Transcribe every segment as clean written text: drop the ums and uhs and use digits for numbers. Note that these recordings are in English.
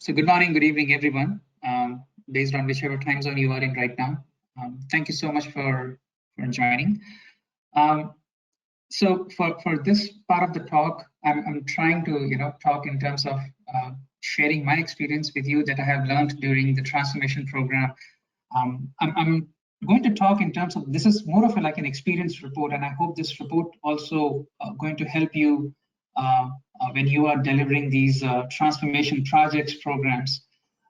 So good morning, good evening, everyone, based on whichever time zone you are in right now. Thank you so much for joining. So for this part of the talk, I'm trying to talk in terms of sharing my experience with you that I have learned during the transformation program. I'm going to talk in terms of, this is more of like an experience report, and I hope this report also going to help you when you are delivering these transformation projects programs.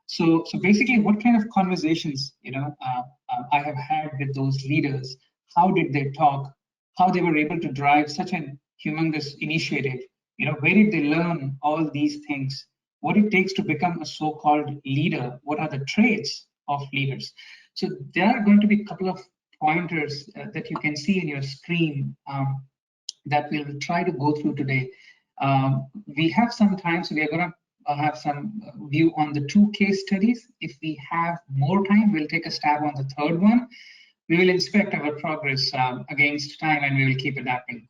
So basically, what kind of conversations I have had with those leaders? How did they talk? How they were able to drive such an humongous initiative? Where did they learn all these things? What it takes to become a so-called leader? What are the traits of leaders? So there are going to be a couple of pointers that you can see in your screen that we'll try to go through today. We have some time, so we are going to have some view on the 2 case studies. If we have more time, we'll take a stab on the 3rd one. We will inspect our progress against time, and we will keep adapting.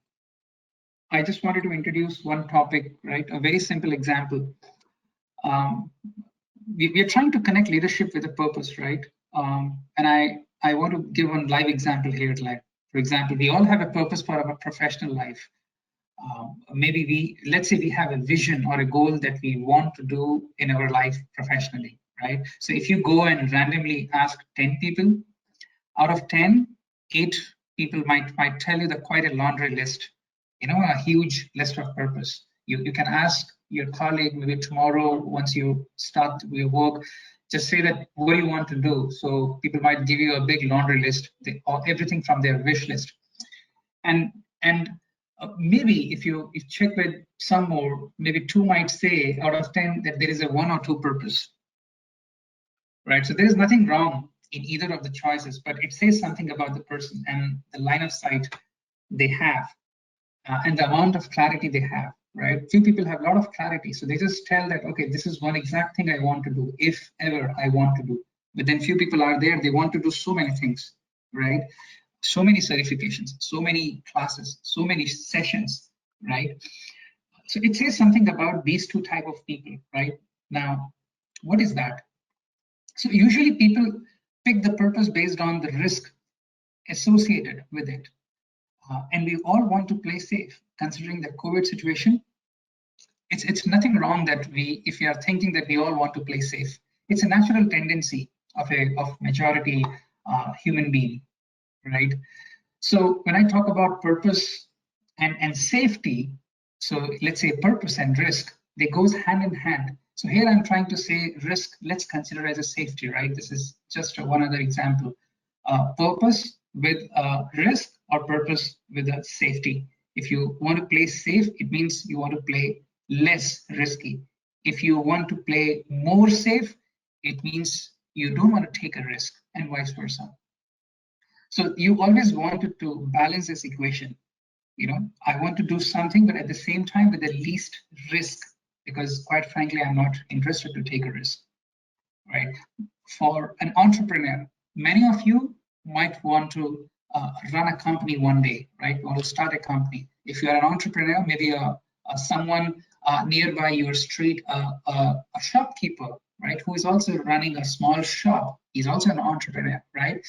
I just wanted to introduce one topic, right? A very simple example. We are trying to connect leadership with a purpose, right? And I want to give one live example here. Like, for example, we all have a purpose for our professional life. Maybe let's say we have a vision or a goal that we want to do in our life professionally, right? So if you go and randomly ask 10 people, out of 10, 8 people might tell you that quite a laundry list, a huge list of purpose. You can ask your colleague maybe tomorrow once you start your work, just say that what do you want to do? So people might give you a big laundry list, everything from their wish list. And maybe if you check with some more, maybe 2 might say out of 10 that there is a 1 or 2 purpose, right? So there is nothing wrong in either of the choices, but it says something about the person and the line of sight they have and the amount of clarity they have, right? Few people have a lot of clarity, so they just tell that, okay, this is one exact thing I want to do, if ever I want to do. But then few people are there, they want to do so many things, right? So many certifications, so many classes, so many sessions, right? So it says something about these 2 type of people, right? Now, what is that? So usually people pick the purpose based on the risk associated with it. And we all want to play safe. Considering the COVID situation, it's nothing wrong that if we are thinking that we all want to play safe. It's a natural tendency of majority human being, right? So when I talk about purpose and safety, so let's say purpose and risk, they goes hand in hand. So here I'm trying to say risk, let's consider as a safety, right? This is just one other example. Purpose with risk or purpose with a safety. If you want to play safe, it means you want to play less risky. If you want to play more safe, it means you don't want to take a risk, and vice versa. So you always wanted to balance this equation. I want to do something, but at the same time with the least risk, because quite frankly, I'm not interested to take a risk, right? For an entrepreneur, many of you might want to run a company one day, right? You want to start a company. If you are an entrepreneur, maybe someone nearby your street, a shopkeeper, right, who is also running a small shop, he's also an entrepreneur, right?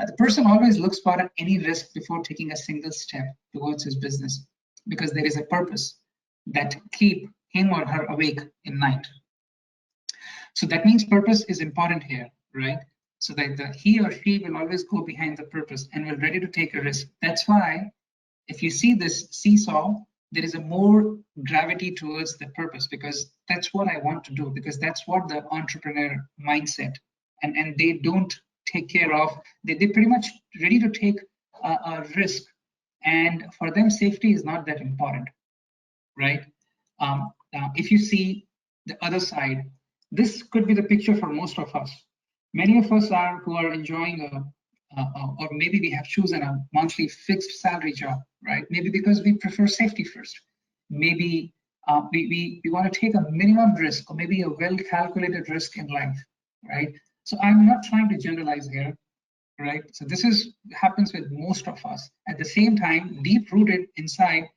The person always looks for any risk before taking a single step towards his business, because there is a purpose that keep him or her awake in night. So that means purpose is important here, right? So that he or she will always go behind the purpose and will ready to take a risk. That's why if you see this seesaw, there is a more gravity towards the purpose, because that's what I want to do, because that's what the entrepreneur mindset, and they don't take care of, they're pretty much ready to take a risk, and for them safety is not that important, right? Now if you see the other side, this could be the picture for most of us. Many of us who are enjoying or maybe we have chosen a monthly fixed salary job, right? Maybe because we prefer safety first. Maybe we want to take a minimum risk, or maybe a well-calculated risk in life, right? So I'm not trying to generalize here, right? So this happens with most of us. At the same time, deep-rooted inside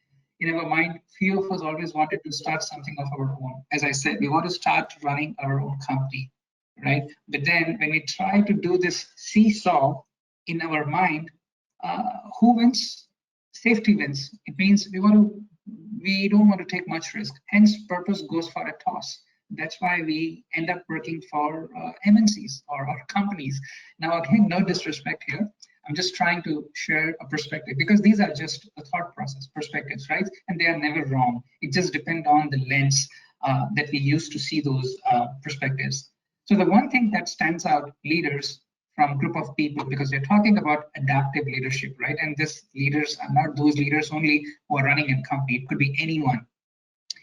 in our mind, few of us always wanted to start something of our own. As I said, we want to start running our own company, right? But then when we try to do this seesaw in our mind, who wins? Safety wins. It means we don't want to take much risk. Hence, purpose goes for a toss. That's why we end up working for MNCs or companies. Now, again, no disrespect here. I'm just trying to share a perspective because these are just a thought process perspectives, right? And they are never wrong. It just depends on the lens that we use to see those perspectives. So the one thing that stands out leaders from group of people, because we're talking about adaptive leadership, right? And these leaders are not those leaders only who are running a company. It could be anyone.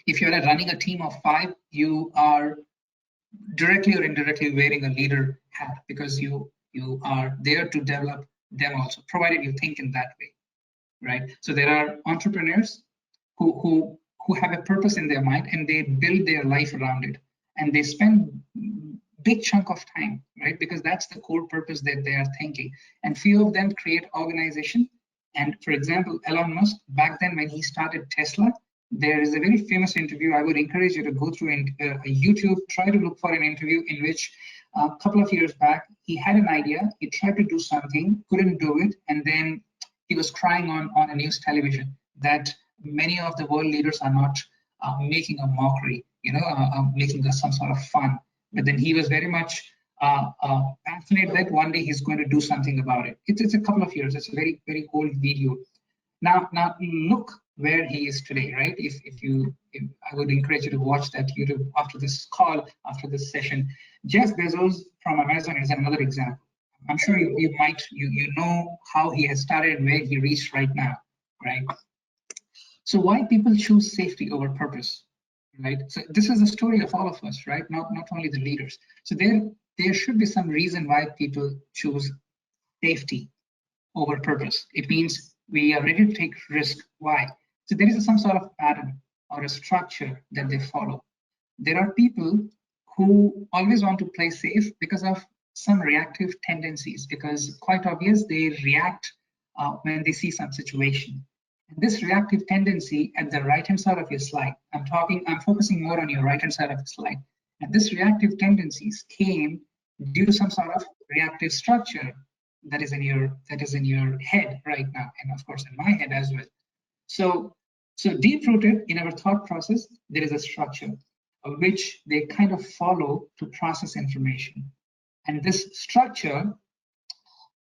If you're running a team of 5, you are directly or indirectly wearing a leader hat because you are there to develop them also, provided you think in that way, right? So there are entrepreneurs who have a purpose in their mind and they build their life around it, and they spend big chunk of time, right? Because that's the core purpose that they are thinking. And few of them create organization. And for example, Elon Musk, back then when he started Tesla, there is a very famous interview. I would encourage you to go through YouTube, try to look for an interview in which a couple of years back, he had an idea, he tried to do something, couldn't do it, and then he was crying on a news television that many of the world leaders are not making a mockery, making some sort of fun. But then he was very much passionate that one day he's going to do something about it. It's a couple of years. It's a very, very old video. Now look where he is today, right? If I would encourage you to watch that YouTube after this call, after this session. Jeff Bezos from Amazon is another example. I'm sure you know how he has started and where he reached right now, right? So why people choose safety over purpose, right? So this is the story of all of us, right? Not only the leaders. So there should be some reason why people choose safety over purpose. It means we are ready to take risk. Why? So there is some sort of pattern or a structure that they follow. There are people who always want to play safe because of some reactive tendencies, because quite obvious they react when they see some situation. And this reactive tendency at the right hand side of your slide, I'm focusing more on your right hand side of the slide. And this reactive tendencies came due to some sort of reactive structure that is in your head right now, and of course in my head as well. So deep rooted in our thought process, there is a structure which they kind of follow to process information. And this structure,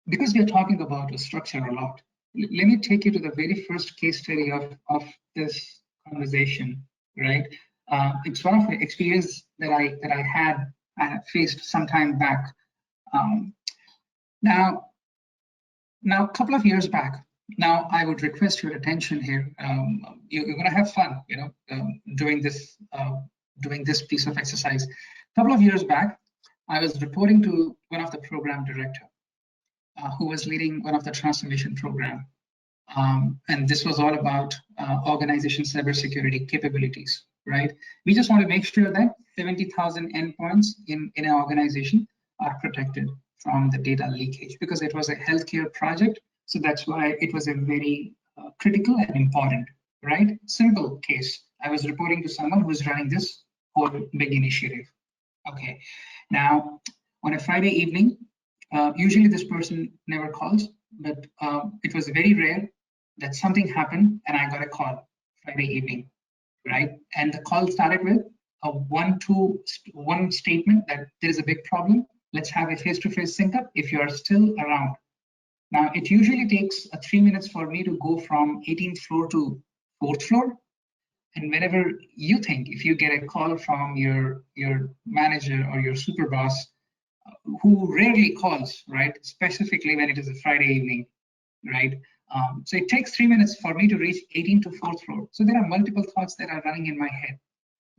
because we are talking about a structure a lot, let me take you to the very first case study of this conversation, right? It's one of the experiences that I had faced some time back. Now, a couple of years back, now I would request your attention here. You're going to have fun, doing this piece of exercise. A couple of years back, I was reporting to one of the program director who was leading one of the transformation program. And this was all about organization cybersecurity capabilities, right? We just want to make sure that 70,000 endpoints in an organization are protected from the data leakage, because it was a healthcare project. So that's why it was a very critical and important, right? Simple case. I was reporting to someone who was running this whole big initiative. Okay, now on a Friday evening, usually this person never calls, but it was very rare that something happened and I got a call Friday evening, right? And the call started with a one statement that there is a big problem. Let's have a face-to-face sync up if you are still around. Now, it usually takes 3 minutes for me to go from 18th floor to 4th floor. And whenever you think, if you get a call from your manager or your super boss, who rarely calls, right? Specifically when it is a Friday evening, right? So it takes 3 minutes for me to reach 18th to 4th floor. So there are multiple thoughts that are running in my head.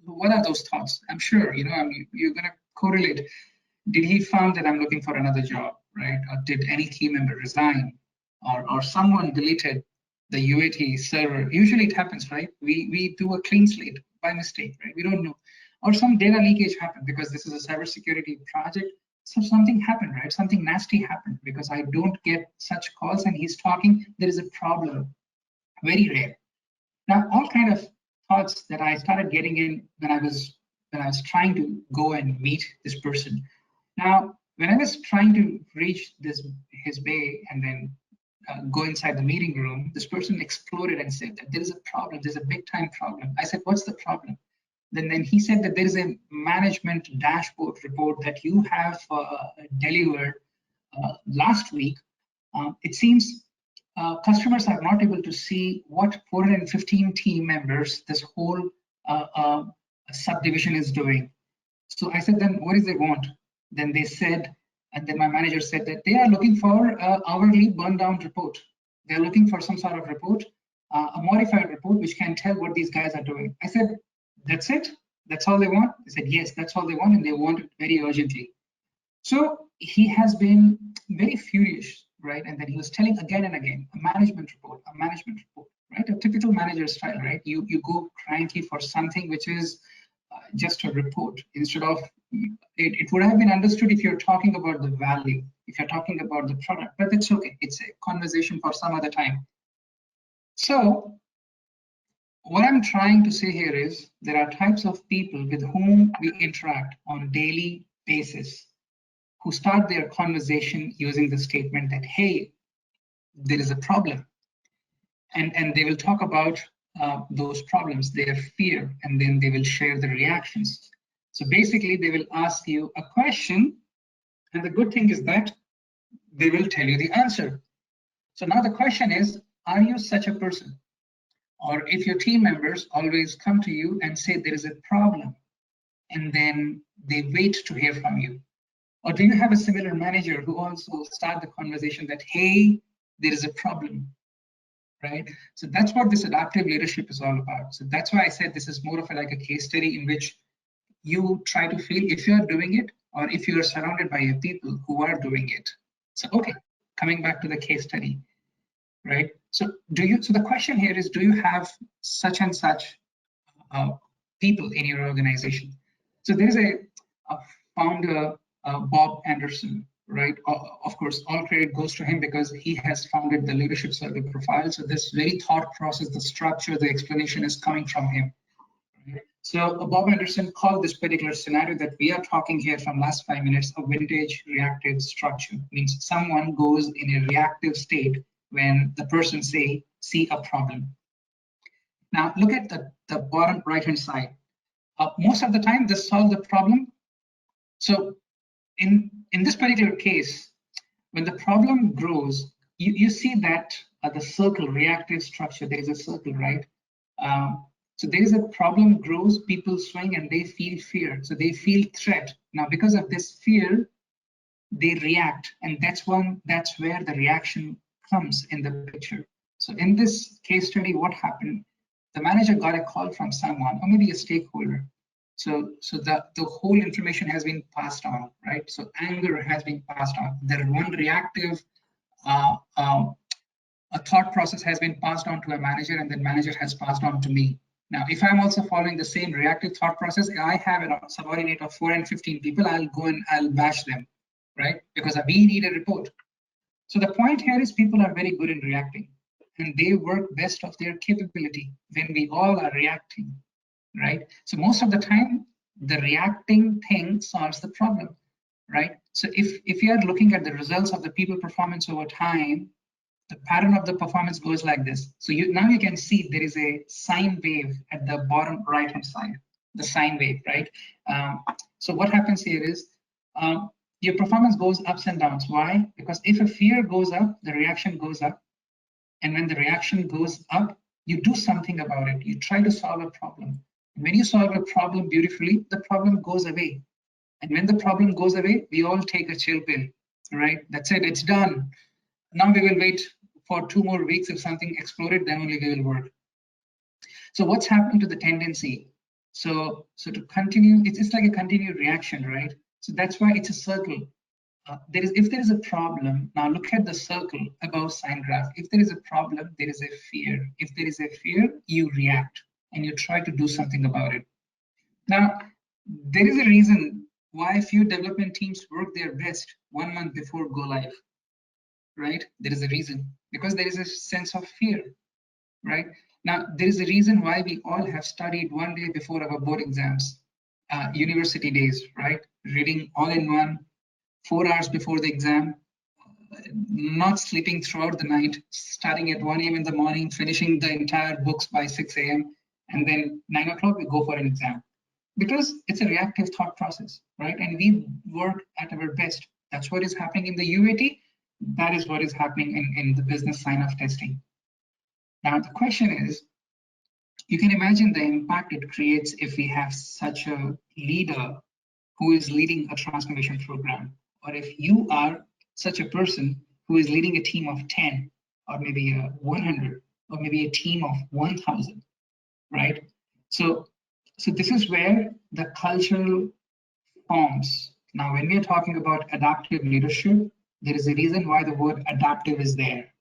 What are those thoughts? I'm sure, you're gonna correlate. Did he found that I'm looking for another job, right? Or did any team member resign, or someone deleted the UAT server? Usually it happens, right? We do a clean slate by mistake, right? We don't know. Or some data leakage happened because this is a cybersecurity project. So something happened, right? Something nasty happened because I don't get such calls and he's talking, there is a problem. Very rare. Now, all kind of thoughts that I started getting in when I was trying to go and meet this person. Now, when I was trying to reach his bay and then go inside the meeting room, this person exploded and said that there is a problem. There's a big time problem. I said, what's the problem? Then he said that there is a management dashboard report that you have delivered last week. It seems customers are not able to see what 415 team members this whole subdivision is doing. So I said, then what is they want? Then they said, and then my manager said that they are looking for an hourly burn down report. They're looking for some sort of report, a modified report, which can tell what these guys are doing. I said, that's it? That's all they want? They said, yes, that's all they want, and they want it very urgently. So he has been very furious, right? And then he was telling again and again, a management report, right? A typical manager style, right? You go cranky for something which is just a report instead of, it would have been understood if you're talking about the value, if you're talking about the product, but it's okay. It's a conversation for some other time. So what I'm trying to say here is there are types of people with whom we interact on a daily basis who start their conversation using the statement that, hey, there is a problem. And they will talk about those problems, their fear, and then they will share the reactions. So basically, they will ask you a question, and the good thing is that they will tell you the answer. So now the question is, are you such a person? Or if your team members always come to you and say there is a problem, and then they wait to hear from you? Or do you have a similar manager who also start the conversation that, hey, there is a problem, right? So that's what this adaptive leadership is all about. So that's why I said this is more of like a case study in which you try to feel if you're doing it or if you are surrounded by people who are doing it. So, okay, coming back to the case study, right? So so the question here is, do you have such and such people in your organization? So there's a founder, Bob Anderson, right? Of course, all credit goes to him because he has founded the leadership survey profile. So this very thought process, the structure, the explanation is coming from him. So Bob Anderson called this particular scenario that we are talking here from last 5 minutes a vintage reactive structure. Means someone goes in a reactive state when the person see a problem. Now look at the bottom right hand side. Most of the time they solve the problem. So in this particular case, when the problem grows, you see that the circle reactive structure, there is a circle, right? So there is a problem grows, people swing and they feel fear. So they feel threat. Now, because of this fear, they react. And that's where the reaction comes in the picture. So in this case study, what happened? The manager got a call from someone or maybe a stakeholder. So the whole information has been passed on, right? So anger has been passed on. There one reactive a thought process has been passed on to a manager and then manager has passed on to me. Now, if I'm also following the same reactive thought process, I have a subordinate of 4 and 15 people, I'll go and I'll bash them, right? Because we need a report. So the point here is people are very good in reacting and they work best of their capability when we all are reacting, right? So most of the time, the reacting thing solves the problem, right? So if you are looking at the results of the people performance over time, the pattern of the performance goes like this. So now you can see there is a sine wave at the bottom right hand side, the sine wave, right? So what happens here is your performance goes ups and downs. Why? Because if a fear goes up, the reaction goes up. And when the reaction goes up, you do something about it. You try to solve a problem. And when you solve a problem beautifully, the problem goes away. And when the problem goes away, we all take a chill pill, right? That's it, it's done. Now we will wait for 2 more weeks. If something exploded, then only we will work. So what's happening to the tendency? So to continue, it's like a continued reaction, right? So that's why it's a circle. If there is a problem, now look at the circle above sine graph. If there is a problem, there is a fear. If there is a fear, you react and you try to do something about it. Now, there is a reason why few development teams work their best 1 month before go live. Right? There is a reason, because there is a sense of fear, right? Now, there is a reason why we all have studied one day before our board exams, university days, right? Reading all in one, 4 hours before the exam, not sleeping throughout the night, starting at 1 a.m. in the morning, finishing the entire books by 6 a.m., and then 9 o'clock we go for an exam. Because it's a reactive thought process, right? And we work at our best. That's what is happening in the UAT. That is what is happening in the business sign-off testing. Now, the question is, you can imagine the impact it creates if we have such a leader who is leading a transformation program, or if you are such a person who is leading a team of 10, or maybe 100, or maybe a team of 1,000, right? So this is where the cultural forms. Now, when we are talking about adaptive leadership, there is a reason why the word adaptive is there,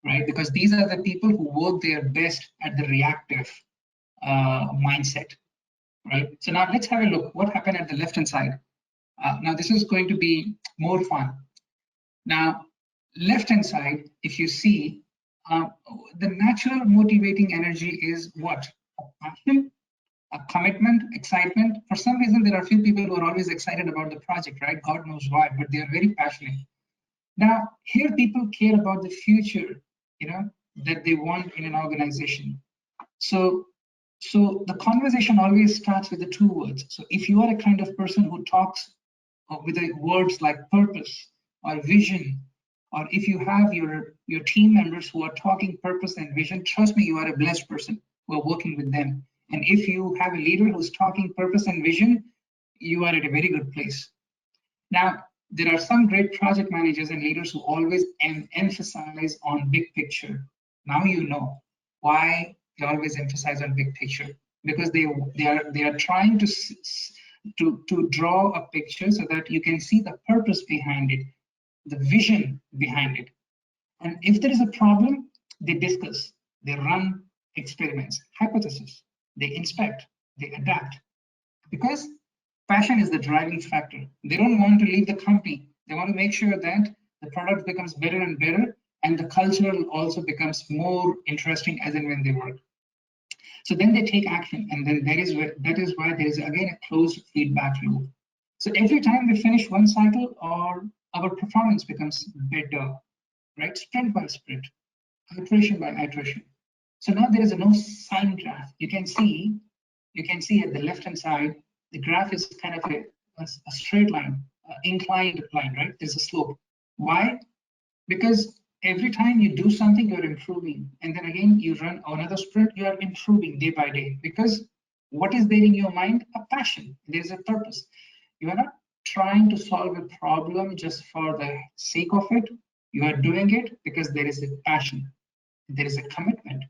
right? Because these are the people who work their best at the reactive mindset, right? So now let's have a look what happened at the left-hand side. Now this is going to be more fun. Now, left-hand side, if you see, the natural motivating energy is what? A passion, a commitment, excitement. For some reason, there are a few people who are always excited about the project, right? God knows why, but they are very passionate. Now, here people care about the future, that they want in an organization. So the conversation always starts with the 2 words. So if you are a kind of person who talks with the words like purpose or vision, or if you have your team members who are talking purpose and vision, trust me, you are a blessed person who are working with them. And if you have a leader who's talking purpose and vision, you are at a very good place. Now, there are some great project managers and leaders who always emphasize on big picture. Now you know why they always emphasize on big picture, because they are trying to draw a picture so that you can see the purpose behind it, the vision behind it. And if there is a problem, they discuss, they run experiments, hypotheses, they inspect, they adapt, because passion is the driving factor. They don't want to leave the company. They want to make sure that the product becomes better and better, and the culture also becomes more interesting as and when they work. So then they take action, and then that is why there is again a closed feedback loop. So every time we finish one cycle, our performance becomes better, right? Sprint by sprint, iteration by iteration. So now there is no sine graph. You can see at the left-hand side, the graph is kind of a straight line, inclined line, right? There's a slope. Why? Because every time you do something, you're improving. And then again, you run another sprint, you are improving day by day. Because what is there in your mind? A passion. There's a purpose. You are not trying to solve a problem just for the sake of it. You are doing it because there is a passion. There is a commitment.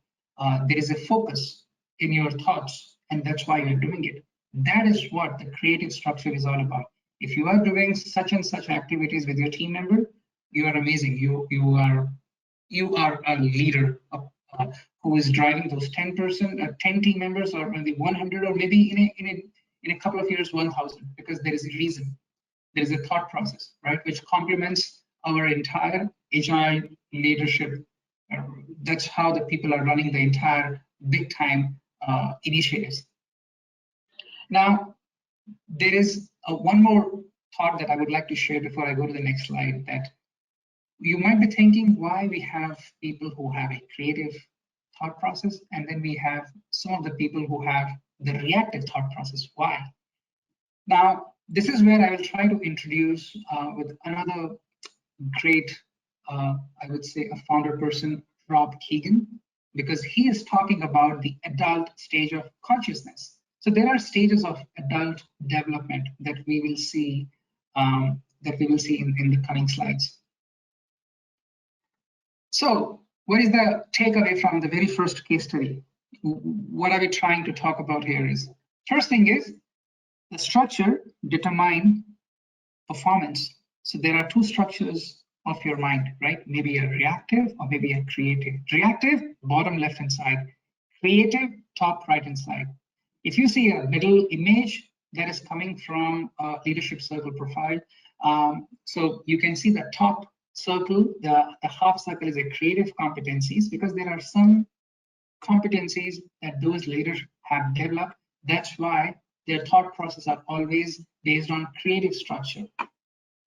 There is a focus in your thoughts. And that's why you're doing it. That is what the creative structure is all about. If you are doing such and such activities with your team member, you are amazing. You are a leader who is driving those 10 team members, or maybe 100, or maybe in a couple of years 1,000, because there is a reason. There is a thought process, right, which complements our entire agile leadership. That's how the people are running the entire big time initiatives. Now, there is one more thought that I would like to share before I go to the next slide, that you might be thinking why we have people who have a creative thought process, and then we have some of the people who have the reactive thought process. Why? Now, this is where I will try to introduce with another great, I would say, a founder person, Rob Keegan, because he is talking about the adult stage of consciousness. So there are stages of adult development that we will see in the coming slides. So what is the takeaway from the very first case study? What are we trying to talk about here is, first thing is the structure determine performance. So there are 2 structures of your mind, right? Maybe a reactive or maybe a creative. Reactive, bottom left-hand side. Creative, top right-hand side. If you see a middle image, that is coming from a leadership circle profile. So you can see the top circle, the half circle is a creative competencies, because there are some competencies that those leaders have developed. That's why their thought process are always based on creative structure,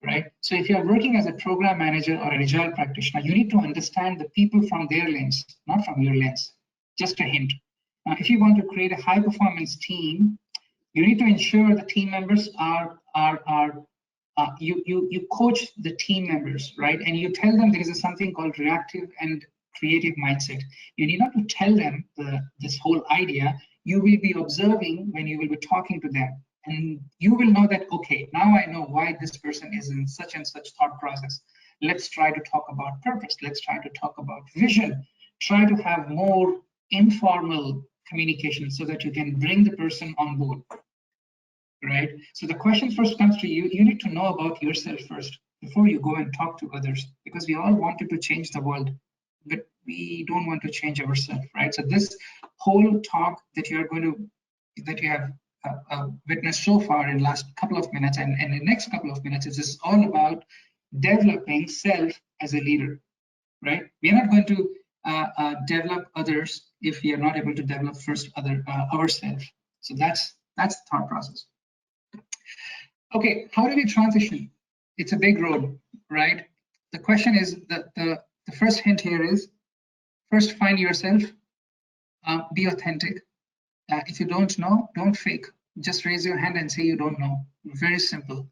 right? So if you're working as a program manager or an agile practitioner, you need to understand the people from their lens, not from your lens. Just a hint. Now, if you want to create a high performance team, you need to ensure the team members you coach the team members, right? And you tell them there is something called reactive and creative mindset. You need not to tell them this whole idea. You will be observing when you will be talking to them, and you will know that, okay, now I know why this person is in such and such thought process. Let's try to talk about purpose. Let's try to talk about vision. Try to have more informal communication so that you can bring the person on board, right? So the question first comes to you. You need to know about yourself first before you go and talk to others, because we all wanted to change the world, but we don't want to change ourselves, right? So this whole talk that you have witnessed so far in the last couple of minutes and the next couple of minutes is all about developing self as a leader, right? We are not going to develop others if we are not able to develop first ourselves. So that's the thought process. Okay, how do we transition? It's a big road, right? The question is that the first hint here is first find yourself, be authentic. If you don't know, don't fake. Just raise your hand and say you don't know. Very simple.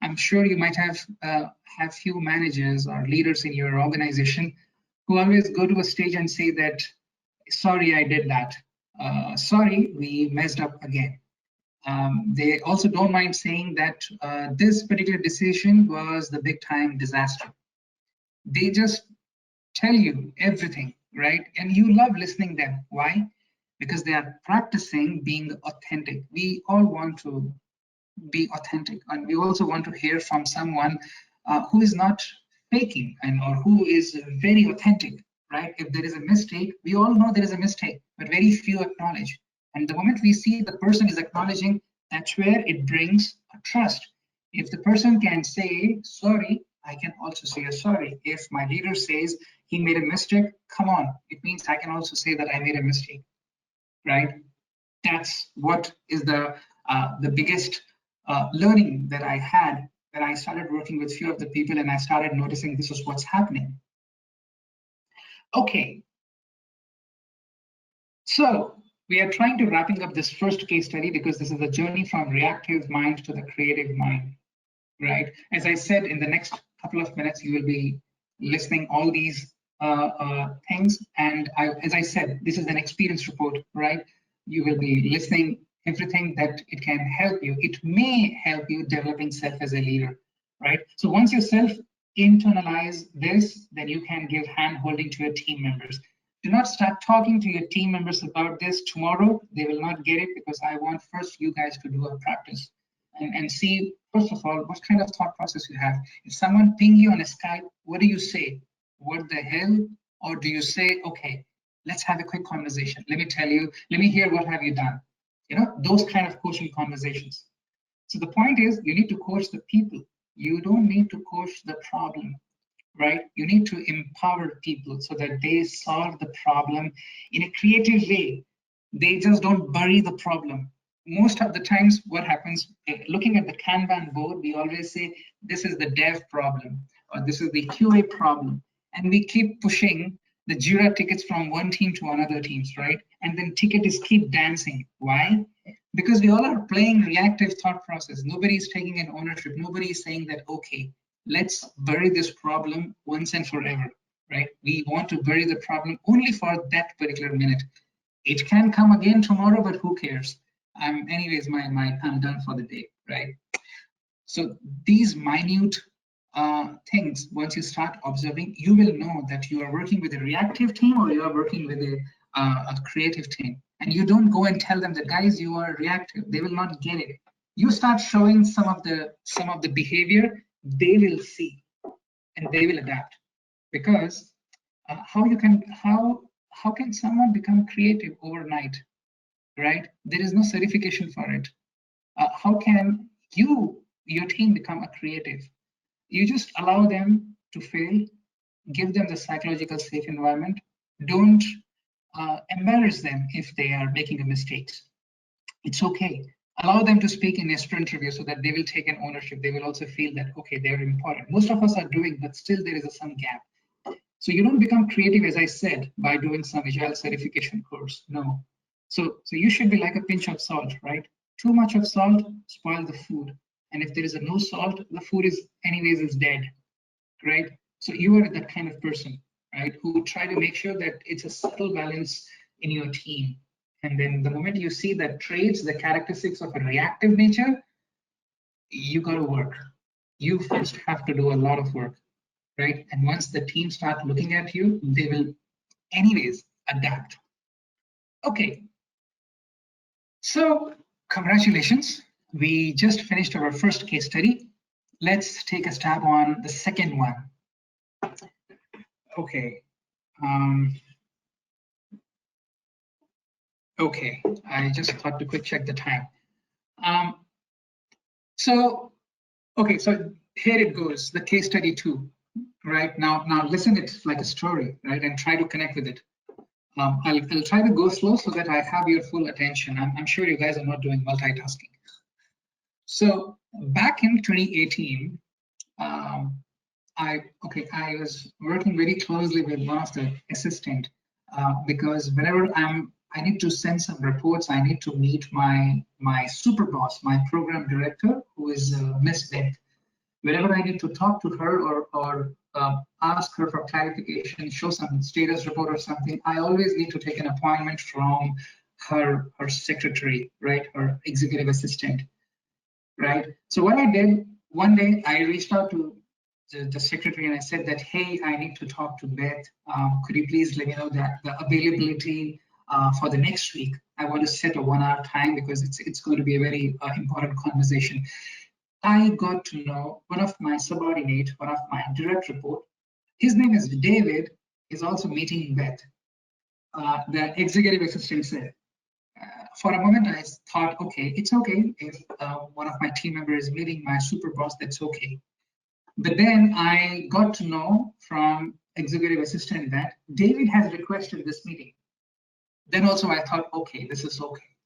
I'm sure you might have few managers or leaders in your organization who always go to a stage and say that, sorry, I did that. Sorry, we messed up again. They also don't mind saying that this particular decision was the big time disaster. They just tell you everything, right? And you love listening them. Why? Because they are practicing being authentic. We all want to be authentic, and we also want to hear from someone who is not faking or who is very authentic, right? If there is a mistake, we all know there is a mistake, but very few acknowledge. And the moment we see the person is acknowledging, that's where it brings a trust. If the person can say sorry, I can also say a sorry. If my leader says he made a mistake, come on, it means I can also say that I made a mistake, right? That's what is the biggest learning that I had when I started working with few of the people, and I started noticing this is what's happening. Okay, so we are trying to wrapping up this first case study because this is a journey from reactive mind to the creative mind, right? As I said, in the next couple of minutes, you will be listening all these things. And as I said, this is an experience report, right? You will be listening everything that it can help you. It may help you developing self as a leader, right? So once you self internalize this, then you can give hand holding to your team members. Do not start talking to your team members about this tomorrow. They will not get it, because I want first you guys to do a practice and see, first of all, what kind of thought process you have. If someone ping you on a Skype, what do you say? What the hell? Or do you say, okay, let's have a quick conversation. Let me tell you, let me hear what have you done. You know, those kind of coaching conversations. So the point is, you need to coach the people. You don't need to coach the problem, right? You need to empower people so that they solve the problem in a creative way. They just don't bury the problem. Most of the times what happens, looking at the Kanban board, we always say, this is the dev problem, or this is the QA problem. And we keep pushing the Jira tickets from one team to another teams, right? And then tickets keep dancing. Why? Because we all are playing reactive thought process. Nobody is taking an ownership. Nobody is saying that, okay, let's bury this problem once and forever, right? We want to bury the problem only for that particular minute. It can come again tomorrow, but who cares? Anyways, I'm done for the day, right? So these minute things, once you start observing, you will know that you are working with a reactive team or you are working with a creative team. And you don't go and tell them that, guys, you are reactive. They will not get it. You start showing some of the behavior, they will see and they will adapt. Because how can someone become creative overnight, right? There is no certification for it. How can your team become a creative? You just allow them to fail, give them the psychological safe environment. Don't embarrass them if they are making a mistakes. It's okay. Allow them to speak in a sprint review so that they will take an ownership. They will also feel that, okay, they're important. Most of us are doing, but still there is some gap. So you don't become creative, as I said, by doing some Agile certification course. No. So you should be like a pinch of salt, right? Too much of salt spoils the food. And if there is no salt, the food is anyways is dead, right? So you are that kind of person, right? Who try to make sure that it's a subtle balance in your team. And then the moment you see the traits, the characteristics of a reactive nature, you got to work. You first have to do a lot of work, right? And once the team start looking at you, they will anyways adapt. Okay. So congratulations. We just finished our first case study. Let's take a stab on the second one. Okay. Okay, I just thought to quick check the time. So here it goes, the case study 2, right? Now listen it like a story, right? And try to connect with it. I'll try to go slow so that I have your full attention. I'm sure you guys are not doing multitasking. So back in 2018, I was working very closely with one of the assistant because whenever I need to send some reports, I need to meet my super boss, my program director, who is Miss Beth. Whenever I need to talk to her or ask her for clarification, show some status report or something, I always need to take an appointment from her secretary, right, her executive assistant, right? So what I did, one day I reached out to the secretary and I said that, hey, I need to talk to Beth. Could you please let me know that the availability for the next week? I want to set a 1 hour time because it's going to be a very important conversation. I got to know one of my subordinate, one of my direct report. His name is David. Is also meeting Beth. The executive assistant said. For a moment, I thought, okay, it's okay if one of my team members is meeting my super boss. That's okay. But then I got to know from executive assistant that David has requested this meeting. Then also I thought, okay, this is okay.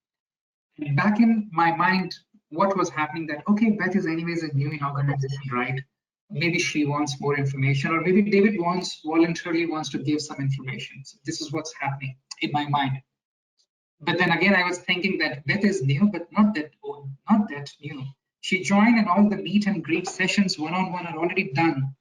And back in my mind, what was happening that, okay, Beth is anyways a new in organization, right? Maybe she wants more information, or maybe David voluntarily wants to give some information. So this is what's happening in my mind. But then again, I was thinking that Beth is new, but not that old, not that new. She joined and all the meet and greet sessions one-on-one are already done,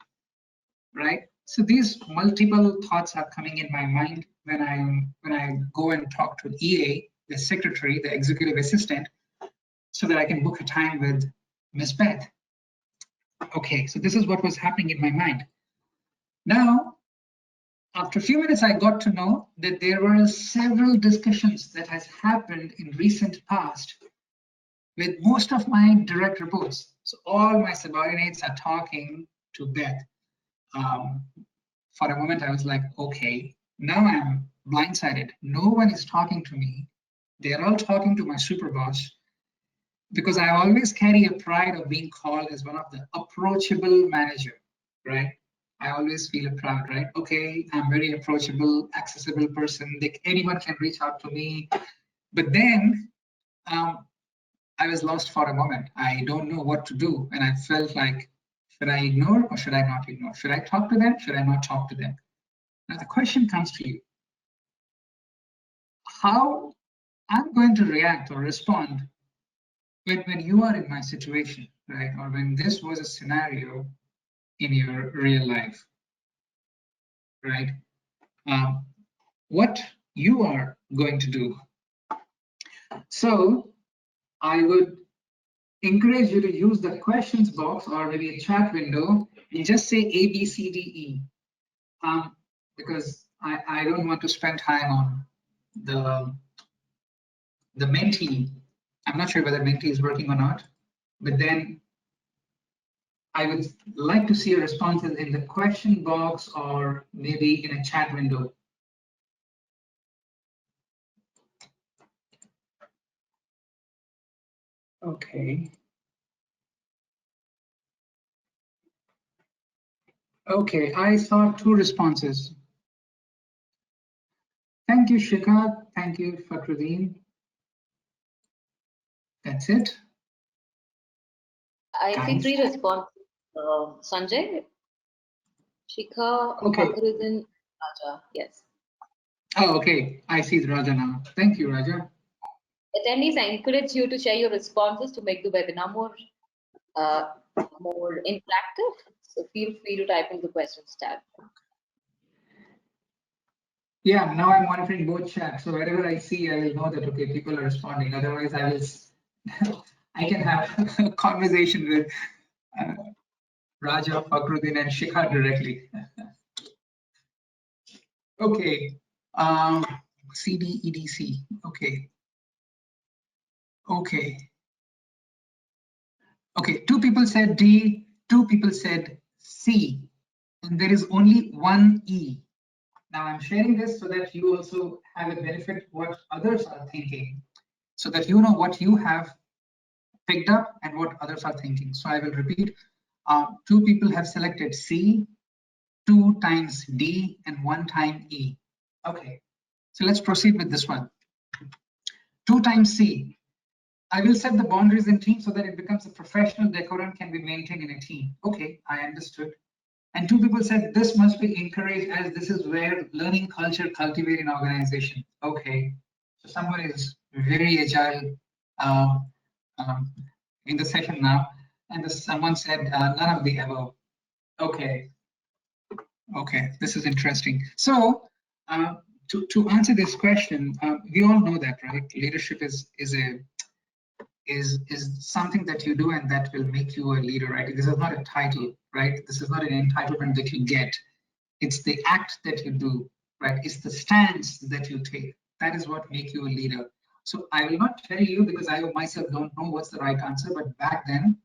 right? So these multiple thoughts are coming in my mind when I go and talk to EA, the secretary, the executive assistant, so that I can book a time with Ms. Beth. Okay, so this is what was happening in my mind. Now, after a few minutes, I got to know that there were several discussions that has happened in recent past with most of my direct reports. So all my subordinates are talking to Beth. For a moment, I was like, okay, now I'm blindsided. No one is talking to me. They're all talking to my super boss because I always carry a pride of being called as one of the approachable manager, right? I always feel proud, right? Okay, I'm very approachable, accessible person. Anyone can reach out to me. But then I was lost for a moment. I don't know what to do. And I felt like, should I ignore or should I not ignore? Should I talk to them? Should I not talk to them? Now the question comes to you. How I'm going to react or respond when you are in my situation, right? Or when this was a scenario in your real life, right? What you are going to do. So I would encourage you to use the questions box or maybe a chat window and just say A, B, C, D, E. Because I don't want to spend time on the mentee. I'm not sure whether mentee is working or not, but then I would like to see your responses in the question box or maybe in a chat window. Okay. Okay, I saw 2 responses. Thank you, Shikha. Thank you, Fakhruddin. That's it. I see 3 responses. Sanjay, Shikha, Okay. Fakhruddin, Raja. Yes. Oh, okay. I see Raja now. Thank you, Raja. Attendees, I encourage you to share your responses to make the webinar more interactive. So feel free to type in the questions tab. Yeah, now I'm monitoring both chats. So wherever I see, I will know that, okay, people are responding. Otherwise, I will, I can have a conversation with Raja, Fakhruddin, and Shikha directly. Okay. CDEDC. Okay. Okay. Okay. 2 people said D, 2 people said C, and there is only one E. Now I'm sharing this so that you also have a benefit what others are thinking, so that you know what you have picked up and what others are thinking. So I will repeat. 2 people have selected C, 2 times D, and 1 time E. Okay. So let's proceed with this one. 2 times C. I will set the boundaries in team so that it becomes a professional decorum can be maintained in a team. Okay, I understood. And 2 people said this must be encouraged as this is where learning culture cultivate in organization. Okay, so someone is very agile in the session now, and someone said none of the above. Okay, okay, this is interesting. So to answer this question, we all know that, right? Leadership is something that you do and that will make you a leader, right? This is not a title, right? This is not an entitlement that you get. It's the act that you do, right? It's the stance that you take. That is what makes you a leader. So I will not tell you because I myself don't know what's the right answer, but back then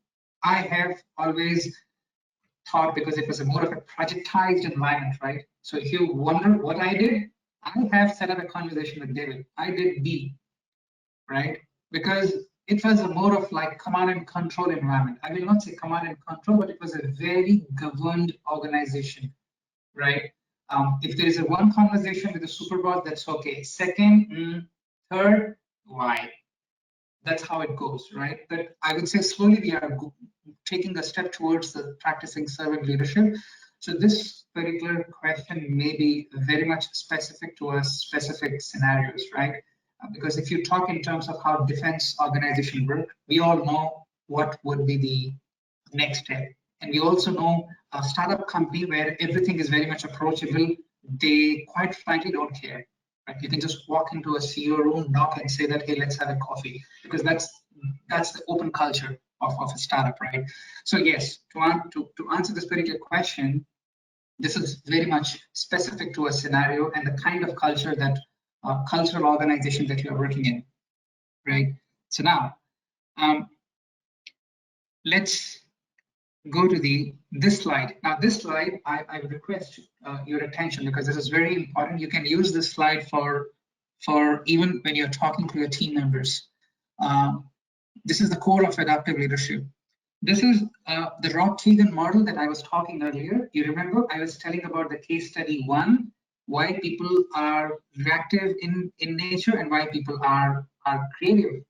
I have always thought, because it was a more of a projectized environment, right? So if you wonder what I did, I have set up a conversation with David. I did B, right? Because it was a more of like command and control environment. I will not say command and control, but it was a very governed organization, right? If there is a one conversation with the super boss, that's okay. Second, third, why? That's how it goes, right? But I would say slowly we are taking a step towards the practicing servant leadership. So this particular question may be very much specific to a specific scenarios, right? Because if you talk in terms of how defense organization work, we all know what would be the next step. And we also know a startup company where everything is very much approachable, they quite frankly don't care. Right? You can just walk into a CEO room, knock and say that, hey, let's have a coffee, because that's the open culture of a startup, right? So yes, to answer this particular question, this is very much specific to a scenario and the kind of culture that cultural organization that you're working in, right? So now, let's go to this slide. Now this slide, I request your attention because this is very important. You can use this slide for even when you're talking to your team members. This is the core of adaptive leadership. This is the Roth-Tegan model that I was talking earlier. You remember I was telling about the case study 1, why people are reactive in nature and why people are creative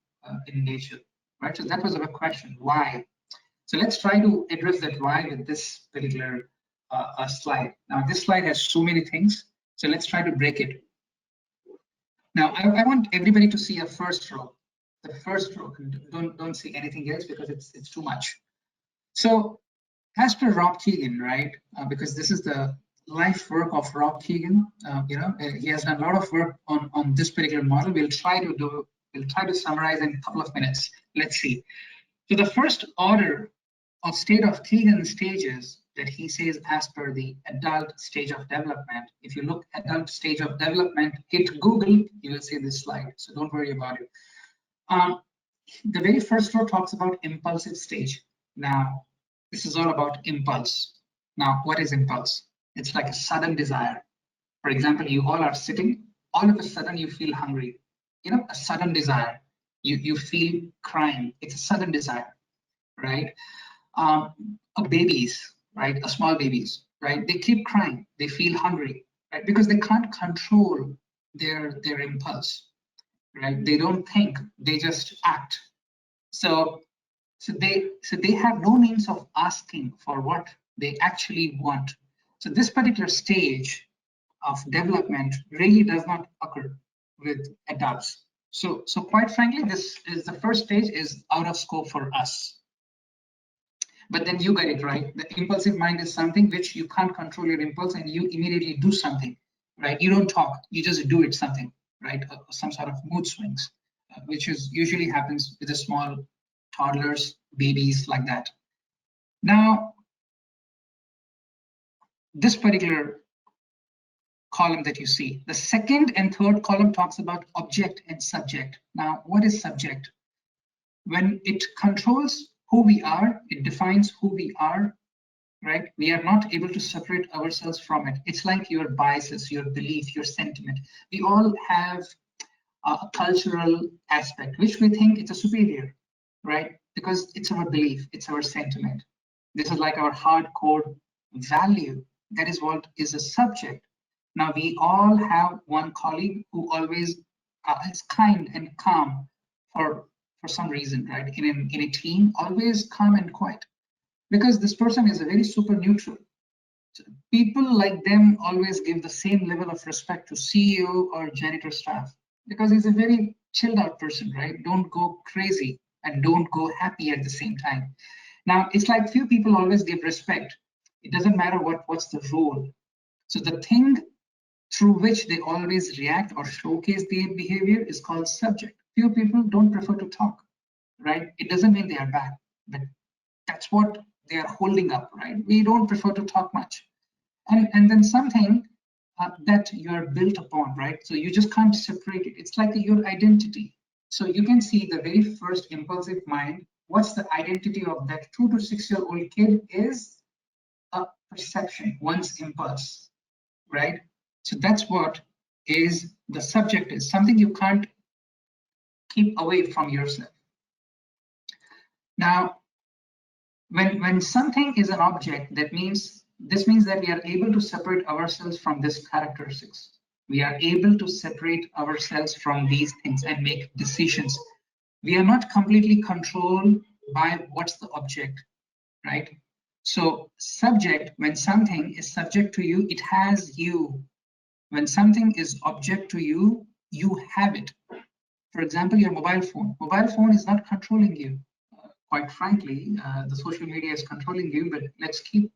in nature, right? So that was a question, why? So let's try to address that why with this particular slide. Now this slide has so many things, so let's try to break it. Now I want everybody to see a first row. The first row, don't see anything else because it's too much. So as per Roth-Tegan, right, because this is the life work of Roth-Tegan, he has done a lot of work on this particular model. We'll try to summarize in a couple of minutes. Let's see. So the first order of state of Tegan stages that he says as per the adult stage of development. If you look adult stage of development, hit Google, you will see this slide. So don't worry about it. The very first row talks about impulsive stage. Now, this is all about impulse. Now, what is impulse? It's like a sudden desire. For example, you all are sitting, all of a sudden you feel hungry. A sudden desire. You feel crying. It's a sudden desire, right? Babies, right? Small babies, right? They keep crying. They feel hungry, right? Because they can't control their impulse, right? They don't think, they just act. So they have no means of asking for what they actually want. So this particular stage of development really does not occur with adults. So quite frankly, this is the first stage is out of scope for us. But then you get it right. The impulsive mind is something which you can't control your impulse and you immediately do something, right? You don't talk, you just do it something, right? Some sort of mood swings, which is usually happens with the small toddlers, babies, like that. Now, this particular column that you see, the second and third column talks about object and subject. Now, what is subject? When it controls who we are, it defines who we are, right? We are not able to separate ourselves from it. It's like your biases, your belief, your sentiment. We all have a cultural aspect, which we think it's a superior, right? Because it's our belief, it's our sentiment. This is like our hardcore value. That is what is a subject. Now, we all have one colleague who always is kind and calm for some reason, right? In a team, always calm and quiet, because this person is a very super neutral. So people like them always give the same level of respect to CEO or janitor staff because he's a very chilled out person, right? Don't go crazy and don't go happy at the same time. Now, it's like few people always give respect. It doesn't matter what's the role. So the thing through which they always react or showcase their behavior is called subject. Few people don't prefer to talk, right? It doesn't mean they are bad, but that's what they are holding up, right? We don't prefer to talk much. And then something that you are built upon, right? So you just can't separate it. It's like your identity. So you can see the very first impulsive mind. What's the identity of that 2 to 6 year old kid is a perception, one's impulse, right? So that's what is the subject is, something you can't keep away from yourself. Now, when something is an object, this means that we are able to separate ourselves from this characteristics. We are able to separate ourselves from these things and make decisions. We are not completely controlled by what's the object, right? So subject, when something is subject to you, it has you. When something is object to you, you have it. For example, your mobile phone. Mobile phone is not controlling you. Quite frankly, the social media is controlling you, but let's keep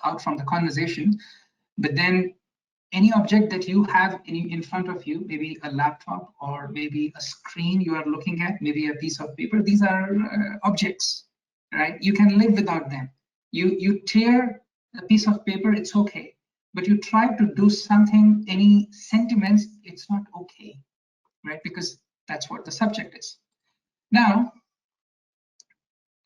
out from the conversation. But then any object that you have in front of you, maybe a laptop or maybe a screen you are looking at, maybe a piece of paper, these are objects, right? You can live without them. You tear a piece of paper, it's okay. But you try to do something, any sentiments, it's not okay, right? Because that's what the subject is. Now,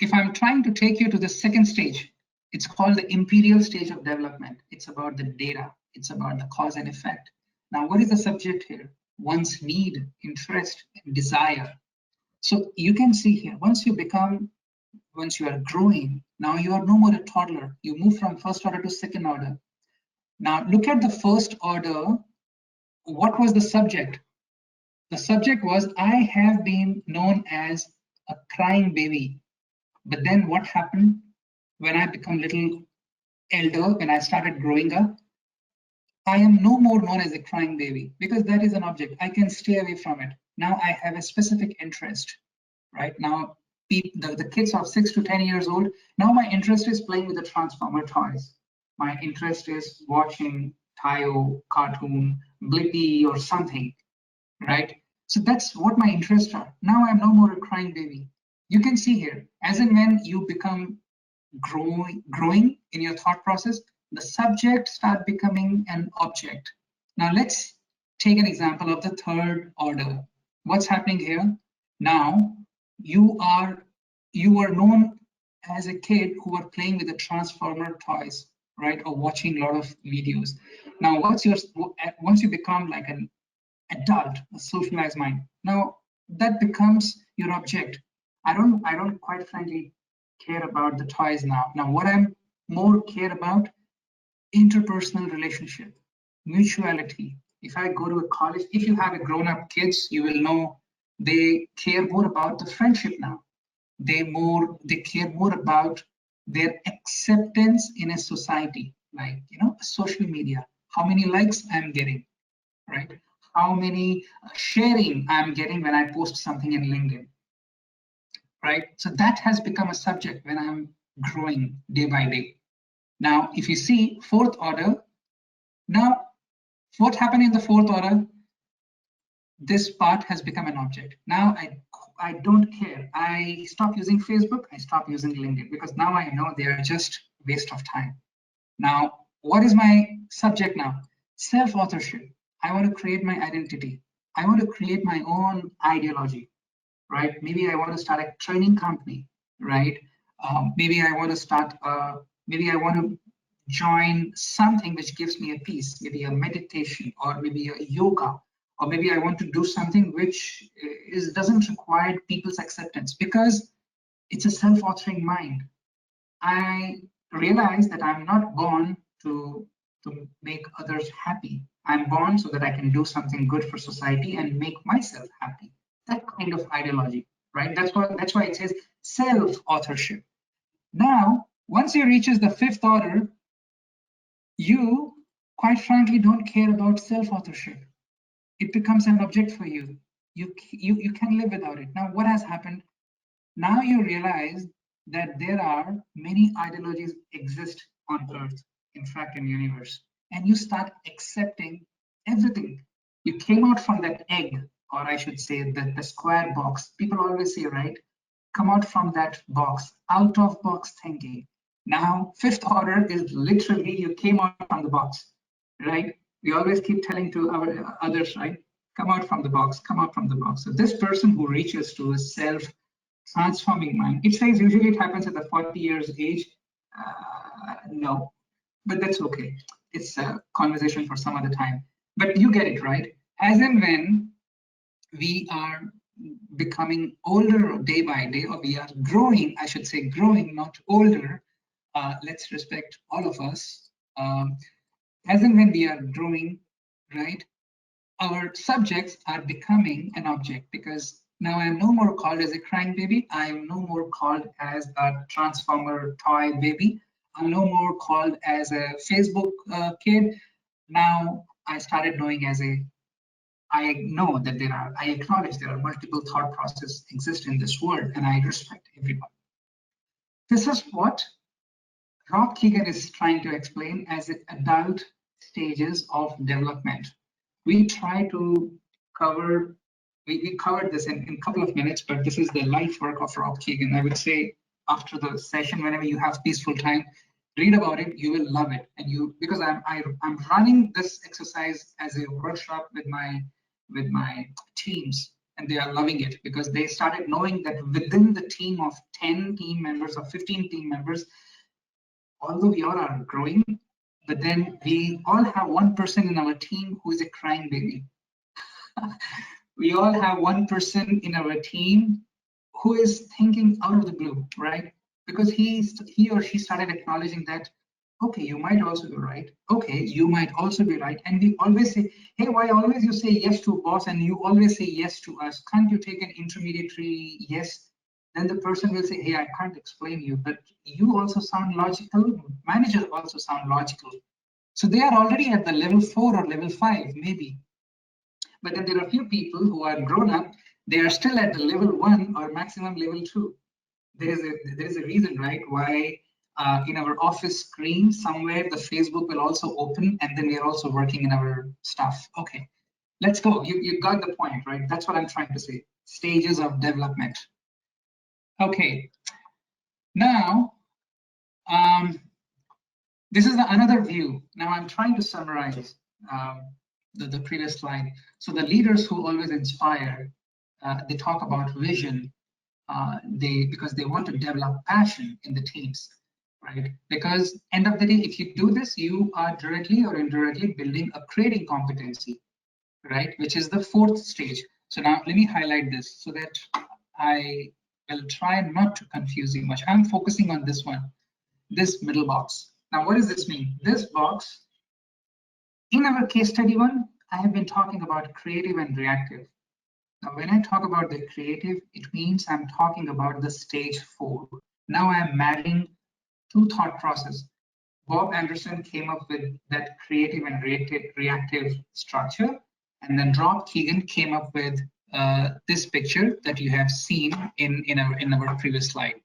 if I'm trying to take you to the second stage, it's called the imperial stage of development. It's about the data. It's about the cause and effect. Now, what is the subject here? One's need, interest, and desire. So you can see here, once you are growing, now you are no more a toddler. You move from first order to second order. Now, look at the first order. What was the subject? The subject was, I have been known as a crying baby. But then what happened when I become little elder, when I started growing up? I am no more known as a crying baby because that is an object. I can stay away from it. Now I have a specific interest, right? Now the kids of 6 to 10 years old, now my interest is playing with the Transformer toys. My interest is watching Tayo cartoon, Blippi or something, right? So that's what my interests are. Now I'm no more a crying baby. You can see here, as and when you become growing in your thought process, the subject start becoming an object. Now let's take an example of the third order. What's happening here? Now you are known as a kid who are playing with the Transformer toys, right? Or watching a lot of videos. Now once you become like an adult, a socialized mind, now that becomes your object. I don't quite frankly care about the toys now. Now what I'm more care about, interpersonal relationship, mutuality, If I go to a college, if you have a grown-up kids, you will know they care more about the friendship now. They care more about their acceptance in a society, like social media. How many likes I'm getting, right? How many sharing I'm getting when I post something in LinkedIn, right? So that has become a subject when I'm growing day by day. Now, if you see fourth order, now what happened in the fourth order? This part has become an object. Now I don't care. I stop using Facebook, I stop using LinkedIn, because now I know they are just waste of time. Now, what is my subject now? Self-authorship. I want to create my identity. I want to create my own ideology, right? Maybe I want to start a training company, right? Maybe I want to start, maybe I want to join something which gives me a peace, maybe a meditation, or maybe a yoga, or maybe I want to do something which doesn't require people's acceptance, because it's a self-authoring mind. I realize that I'm not born to make others happy. I'm born so that I can do something good for society and make myself happy. That kind of ideology, right? That's why it says self-authorship. Now, once you reaches the fifth order, you quite frankly don't care about self-authorship. It becomes an object for you. You can live without it. Now, what has happened? Now you realize that there are many ideologies exist on Earth, in fact, in the universe, and you start accepting everything. You came out from that egg, or I should say that the square box. People always say, right? Come out from that box, out of box thinking. Now, fifth order is literally you came out from the box, right? We always keep telling to our others, right? Come out from the box, come out from the box. So this person who reaches to a self-transforming mind, it says usually it happens at the 40 years age. No, but that's okay. It's a conversation for some other time. But you get it, right? As and when we are becoming older day by day, or we are growing, I should say growing, not older. Let's respect all of us. As and when we are growing, right, our subjects are becoming an object, because now I am no more called as a crying baby. I am no more called as a transformer toy baby. I'm no more called as a Facebook kid. Now I started knowing as I know that I acknowledge there are multiple thought processes exist in this world, and I respect everyone. This is what Rob Keegan is trying to explain as adult stages of development. We try to cover, we covered this in a couple of minutes, but this is the life work of Rob Keegan. I would say after the session, whenever you have peaceful time, read about it. You will love it, and because I'm running this exercise as a workshop with my teams, and they are loving it, because they started knowing that within the team of 10 team members or 15 team members, although we all are growing, but then we all have one person in our team who is a crying baby. We all have one person in our team who is thinking out of the blue, right? Because he or she started acknowledging that, okay, you might also be right. Okay, you might also be right. And we always say, hey, why always you say yes to boss and you always say yes to us? Can't you take an intermediary yes? Then the person will say, hey, I can't explain you, but you also sound logical. Manager also sound logical. So they are already at the level 4 or level 5, maybe. But then there are a few people who are grown up, they are still at the level 1 or maximum level 2. There is a reason, right, why in our office screen somewhere the Facebook will also open, and then we are also working in our stuff. Okay, let's go. You got the point, right? That's what I'm trying to say. Stages of development. Okay, now this is another view. Now I'm trying to summarize the previous slide. So the leaders who always inspire, they talk about vision. Because they want to develop passion in the teams, right? Because end of the day, if you do this, you are directly or indirectly building a creating competency, right? Which is the 4th stage. So now let me highlight this so that I will try not to confuse you much. I'm focusing on this one, this middle box. Now, what does this mean? This box, in our case study 1, I have been talking about creative and reactive. Now, when I talk about the creative, it means I'm talking about the stage 4. Now I'm marrying two thought processes. Bob Anderson came up with that creative and reactive structure, and then Rob Keegan came up with this picture that you have seen in our previous slide.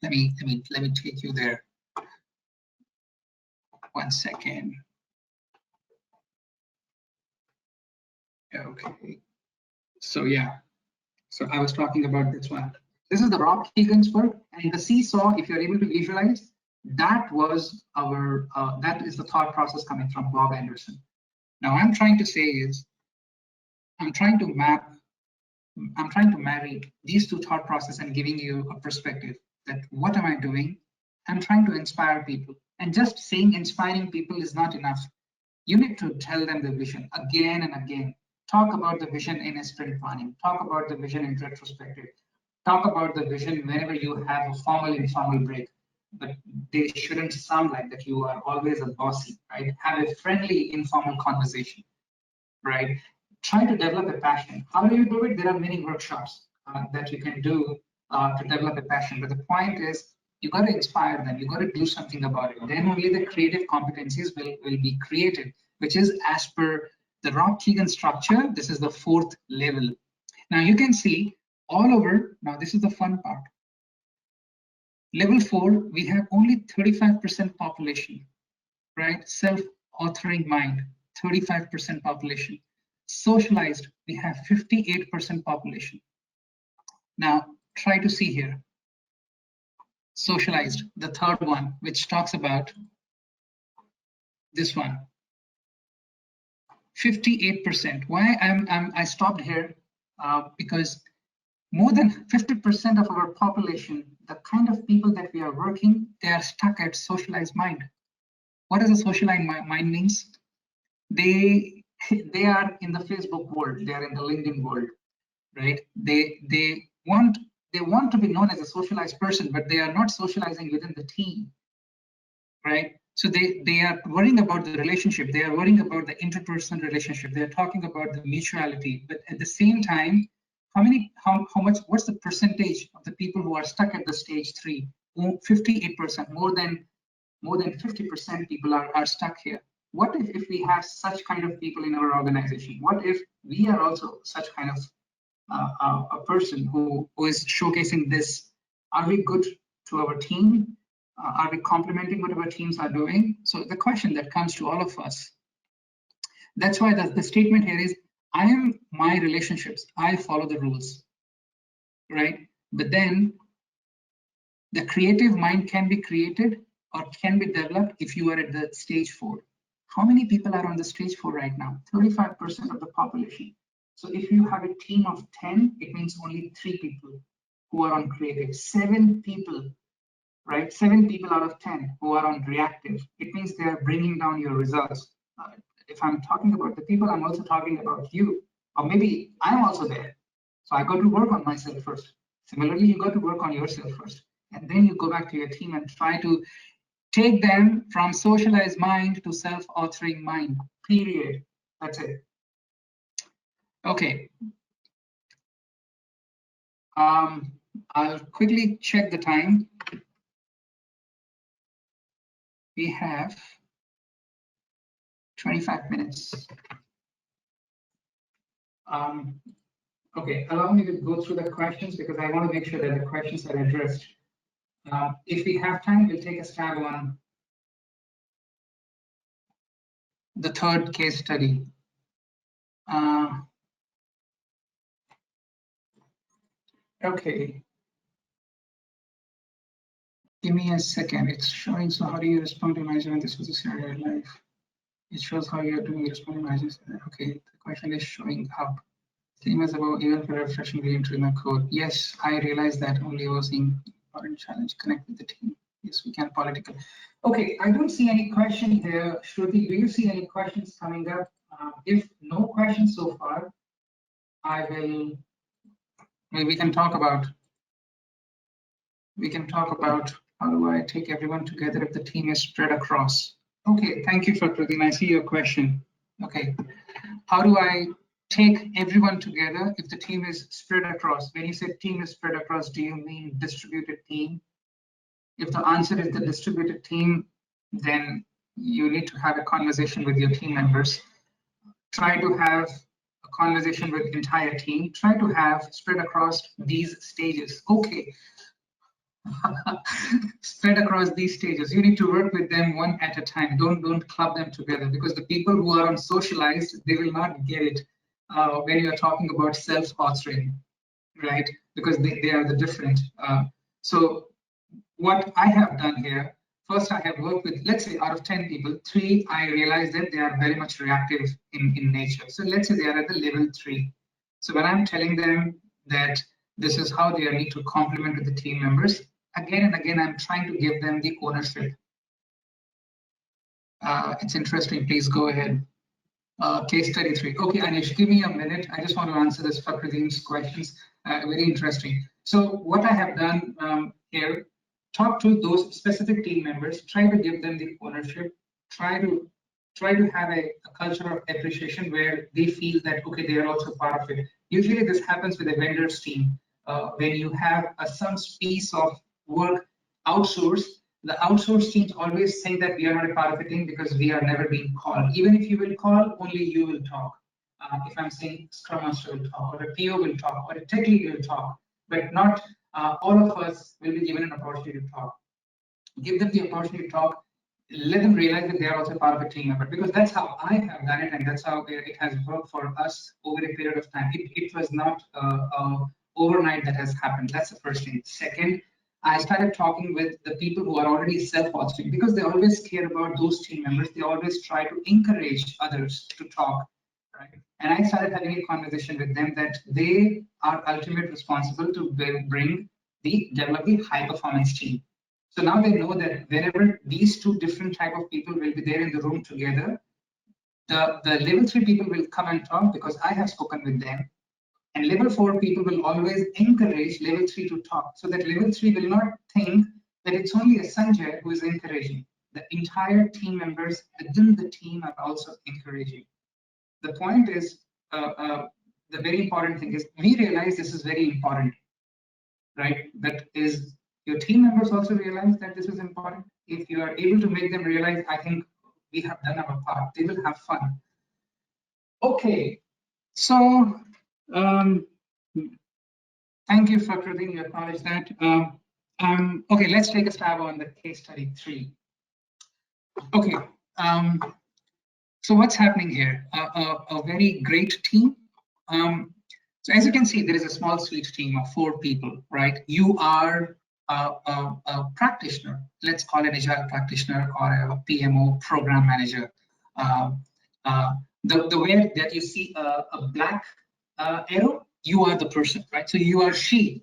Let me take you there. 1 second. Okay. So yeah. So I was talking about this one. This is the Rob Keegan's work, and the seesaw, if you're able to visualize, that was our that is the thought process coming from Bob Anderson. Now I'm trying to say is I'm trying to marry these two thought processes and giving you a perspective that what am I doing? I'm trying to inspire people, and just saying inspiring people is not enough. You need to tell them the vision again and again. Talk about the vision in a sprint planning. Talk about the vision in retrospective. Talk about the vision whenever you have a formal informal break. But they shouldn't sound like that you are always a bossy, right? Have a friendly informal conversation, right? Try to develop a passion. How do you do it? There are many workshops that you can do to develop a passion. But the point is, you got to inspire them. You got to do something about it. Then only the creative competencies will be created, which is as per the Rob Keegan structure. This is the 4th level. Now you can see all over. Now this is the fun part. Level 4, we have only 35% population, right? Self-authoring mind, 35% population. Socialized, we have 58% population. Now try to see here. Socialized, the 3rd one, which talks about this one. 58%. Why I stopped here? Because more than 50% of our population, the kind of people that we are working, they are stuck at socialized mind. What does a socialized mind means? They are in the Facebook world, they are in the LinkedIn world, right? They want to be known as a socialized person, but they are not socializing within the team, right? So they are worrying about the relationship, they are worrying about the interpersonal relationship, they are talking about the mutuality, but at the same time, how much, what's the percentage of the people who are stuck at the stage 3? 58%, more than 50% people are stuck here. What if we have such kind of people in our organization? What if we are also such kind of a person who is showcasing this? Are we good to our team? Are we complementing what our teams are doing? So the question that comes to all of us, that's why the statement here is, I am my relationships, I follow the rules, right? But then the creative mind can be created or can be developed if you are at the stage 4. How many people are on the stage 4 right now? 35% of the population. So if you have a team of 10, it means only 3 people who are on creative, 7 people, right? 7 people out of 10 who are on reactive. It means they are bringing down your results. If I'm talking about the people, I'm also talking about you, or maybe I'm also there. So I got to work on myself first. Similarly, you got to work on yourself first, and then you go back to your team and try to take them from socialized mind to self-authoring mind, period. That's it. Okay. I'll quickly check the time. We have 25 minutes. Okay, allow me to go through the questions because I want to make sure that the questions are addressed. If we have time, we'll take a stab on the 3rd case study. Okay. Give me a second. It's showing. So how do you respond to management? This was a serial life. It shows how you're doing responding management. Okay, the question is showing up. Same as about even for refreshing re-entry in the code. Yes, I realized that only was in important challenge. Connect with the team. Yes, we can political. Okay, I don't see any question here. Shruti, do you see any questions coming up? If no questions so far, I will. Maybe we can talk about. How do I take everyone together if the team is spread across? Okay, thank you for Pradeep. I see your question. Okay, How do I take everyone together if the team is spread across? When you say team is spread across, do you mean distributed team? If the answer is the distributed team, then you need to have a conversation with your team members. Try to have a conversation with entire team. Try to have spread across these stages. Okay. Spread across these stages. You need to work with them one at a time. Don't club them together, because the people who are unsocialized, they will not get it when you are talking about self-authoring, right? Because they are the different. So what I have done here, first I have worked with, let's say out of 10 people, 3, I realized that they are very much reactive in nature. So let's say they are at the level 3. So when I'm telling them that this is how they need to complement with the team members, again and again, I'm trying to give them the ownership. It's interesting, please go ahead. Case study 3. Okay, Anish, give me a minute. I just want to answer this Fakruddin's questions. Very interesting. So what I have done here, talk to those specific team members, try to give them the ownership, try to have a culture of appreciation where they feel that, okay, they are also part of it. Usually this happens with a vendor's team. When you have some piece of work outsourced, the outsourced teams always say that we are not a part of a team because we are never being called. Even if you will call, only you will talk. If I'm saying Scrum Master will talk, or a PO will talk, or a tech lead will talk, but not all of us will be given an opportunity to talk. Give them the opportunity to talk, let them realize that they are also part of a team member, because that's how I have done it, and that's how it has worked for us over a period of time. It was not overnight that has happened. That's the first thing. Second, I started talking with the people who are already self-authoring, because they always care about those team members. They always try to encourage others to talk, right? And I started having a conversation with them that they are ultimately responsible to develop the high performance team. So now they know that whenever these two different type of people will be there in the room together, the level 3 people will come and talk because I have spoken with them. And level 4 people will always encourage level 3 to talk, so that level 3 will not think that it's only a Sanjay who is encouraging. The entire team members within the team are also encouraging. The point is, the very important thing is, we realize this is very important, right? That is, your team members also realize that this is important. If you are able to make them realize, I think we have done our part. They will have fun. Okay, so thank you for Fakruddin, you acknowledge that. Okay, let's take a stab on the case study 3. Okay, so what's happening here? A very great team. So as you can see, there is a small sweet team of 4 people, right? You are a practitioner. Let's call it an Agile practitioner or a PMO, program manager. The way that you see a black arrow, you are the person, right? So you are she.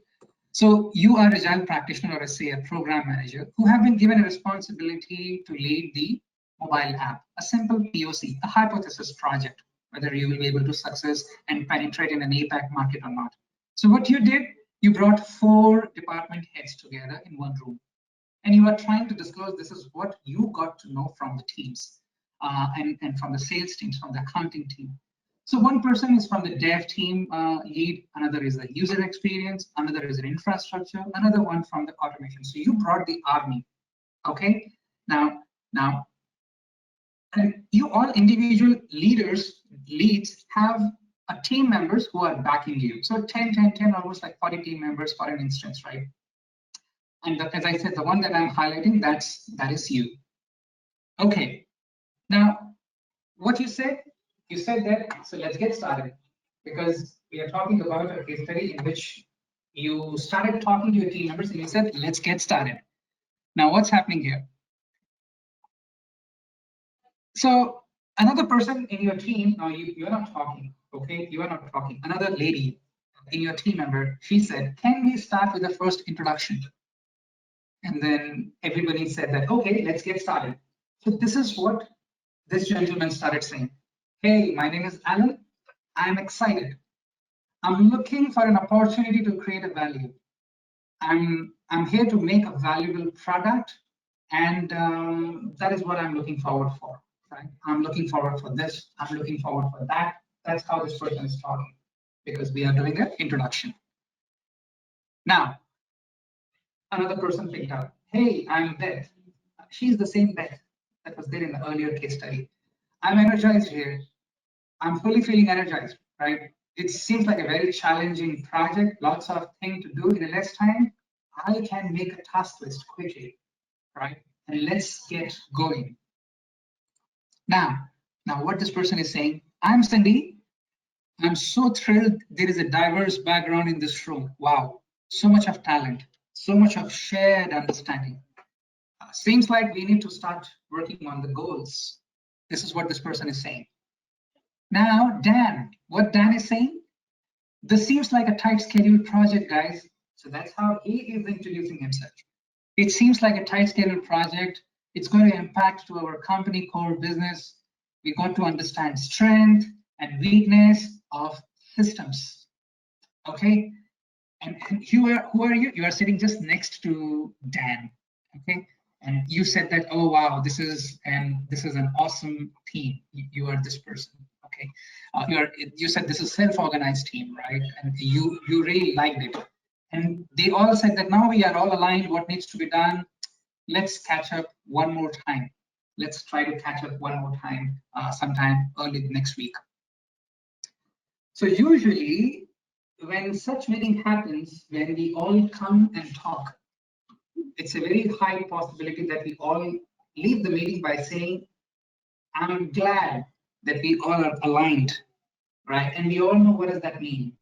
So you are an Agile practitioner, or say a program manager, who have been given a responsibility to lead the mobile app, a simple POC, a hypothesis project, whether you will be able to success and penetrate in an APAC market or not. So what you did, you brought 4 department heads together in one room, and you are trying to disclose this is what you got to know from the teams and from the sales teams, from the accounting team. So one person is from the dev team lead, another is the user experience, another is an infrastructure, another one from the automation. So you brought the army, okay? Now, and you all individual leads have a team members who are backing you. So 10, almost like 40 team members for an instance, right? And as I said, the one that I'm highlighting, that is you. Okay, now what you said that, so let's get started, because we are talking about a case study in which you started talking to your team members and you said, let's get started. Now what's happening here? So another person in your team, now you're not talking, okay? You are not talking. Another lady in your team member, she said, can we start with the first introduction? And then everybody said that, okay, let's get started. So this is what this gentleman started saying. Hey, my name is Alan. I'm excited. I'm looking for an opportunity to create a value. I'm here to make a valuable product, and that is what I'm looking forward for right? I'm looking forward for this. I'm looking forward for that. That's how this person is talking because we are doing an introduction. Now, another person picked up, hey, I'm Beth. She's the same Beth that was there in the earlier case study. I'm energized here. I'm fully feeling energized, right? It seems like a very challenging project, lots of things to do in a less time. I can make a task list quickly, right? And let's get going. Now what this person is saying, I'm Cindy. I'm so thrilled there is a diverse background in this room. Wow, so much of talent, so much of shared understanding. Seems like we need to start working on the goals. This is what this person is saying. Now, Dan, what Dan is saying, this seems like a tight scheduled project, guys. So that's how he is introducing himself. It seems like a tight scheduled project. It's going to impact to our company core business. We got to understand strength and weakness of systems. Okay. And who are you? You are sitting just next to Dan. Okay. And you said that, oh wow, this is an awesome team. You are this person. Okay. You said this is self-organized team, right? And you really liked it. And they all said that now we are all aligned. What needs to be done? Let's catch up one more time. Let's try to catch up one more time sometime early next week. So usually when such meeting happens, when we all come and talk, it's a very high possibility that we all leave the meeting by saying, I'm glad that we all are aligned, right? And we all know what does that mean.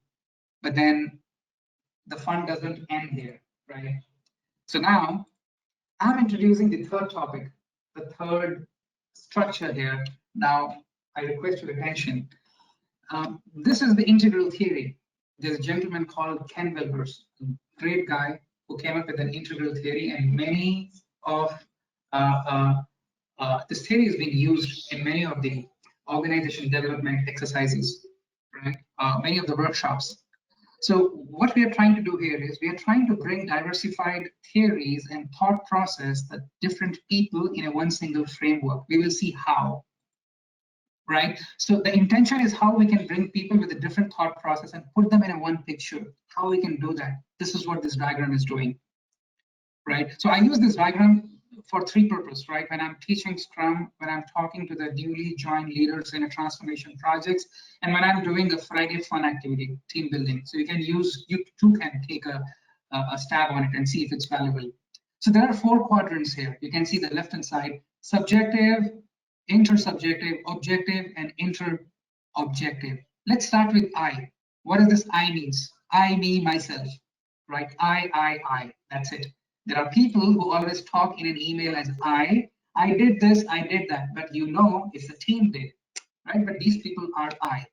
But then the fun doesn't end here, right? So now I'm introducing the third topic, the third structure here. Now I request your attention. This is the integral theory. There's a gentleman called Ken Wilber, a great guy who came up with an integral theory, and many of this theory is being used in many of the organization development exercises, right? Many of the workshops. So what we are trying to do here is we are trying to bring diversified theories and thought process that different people in a one single framework. We will see how. Right? So the intention is how we can bring people with a different thought process and put them in a one picture, how we can do that. This is what this diagram is doing, right? So I use this diagram for three purposes, right? When I'm teaching Scrum, when I'm talking to the newly joined leaders in a transformation projects, and when I'm doing a Friday fun activity, team building. So you too can take a stab on it and see if it's valuable. So there are four quadrants here. You can see the left-hand side, subjective, intersubjective, objective, and interobjective. Let's start with I. What does this I means? I, me, myself, right? I. That's it. There are people who always talk in an email as I did this, I did that, but you know it's the team did, right? But these people are I.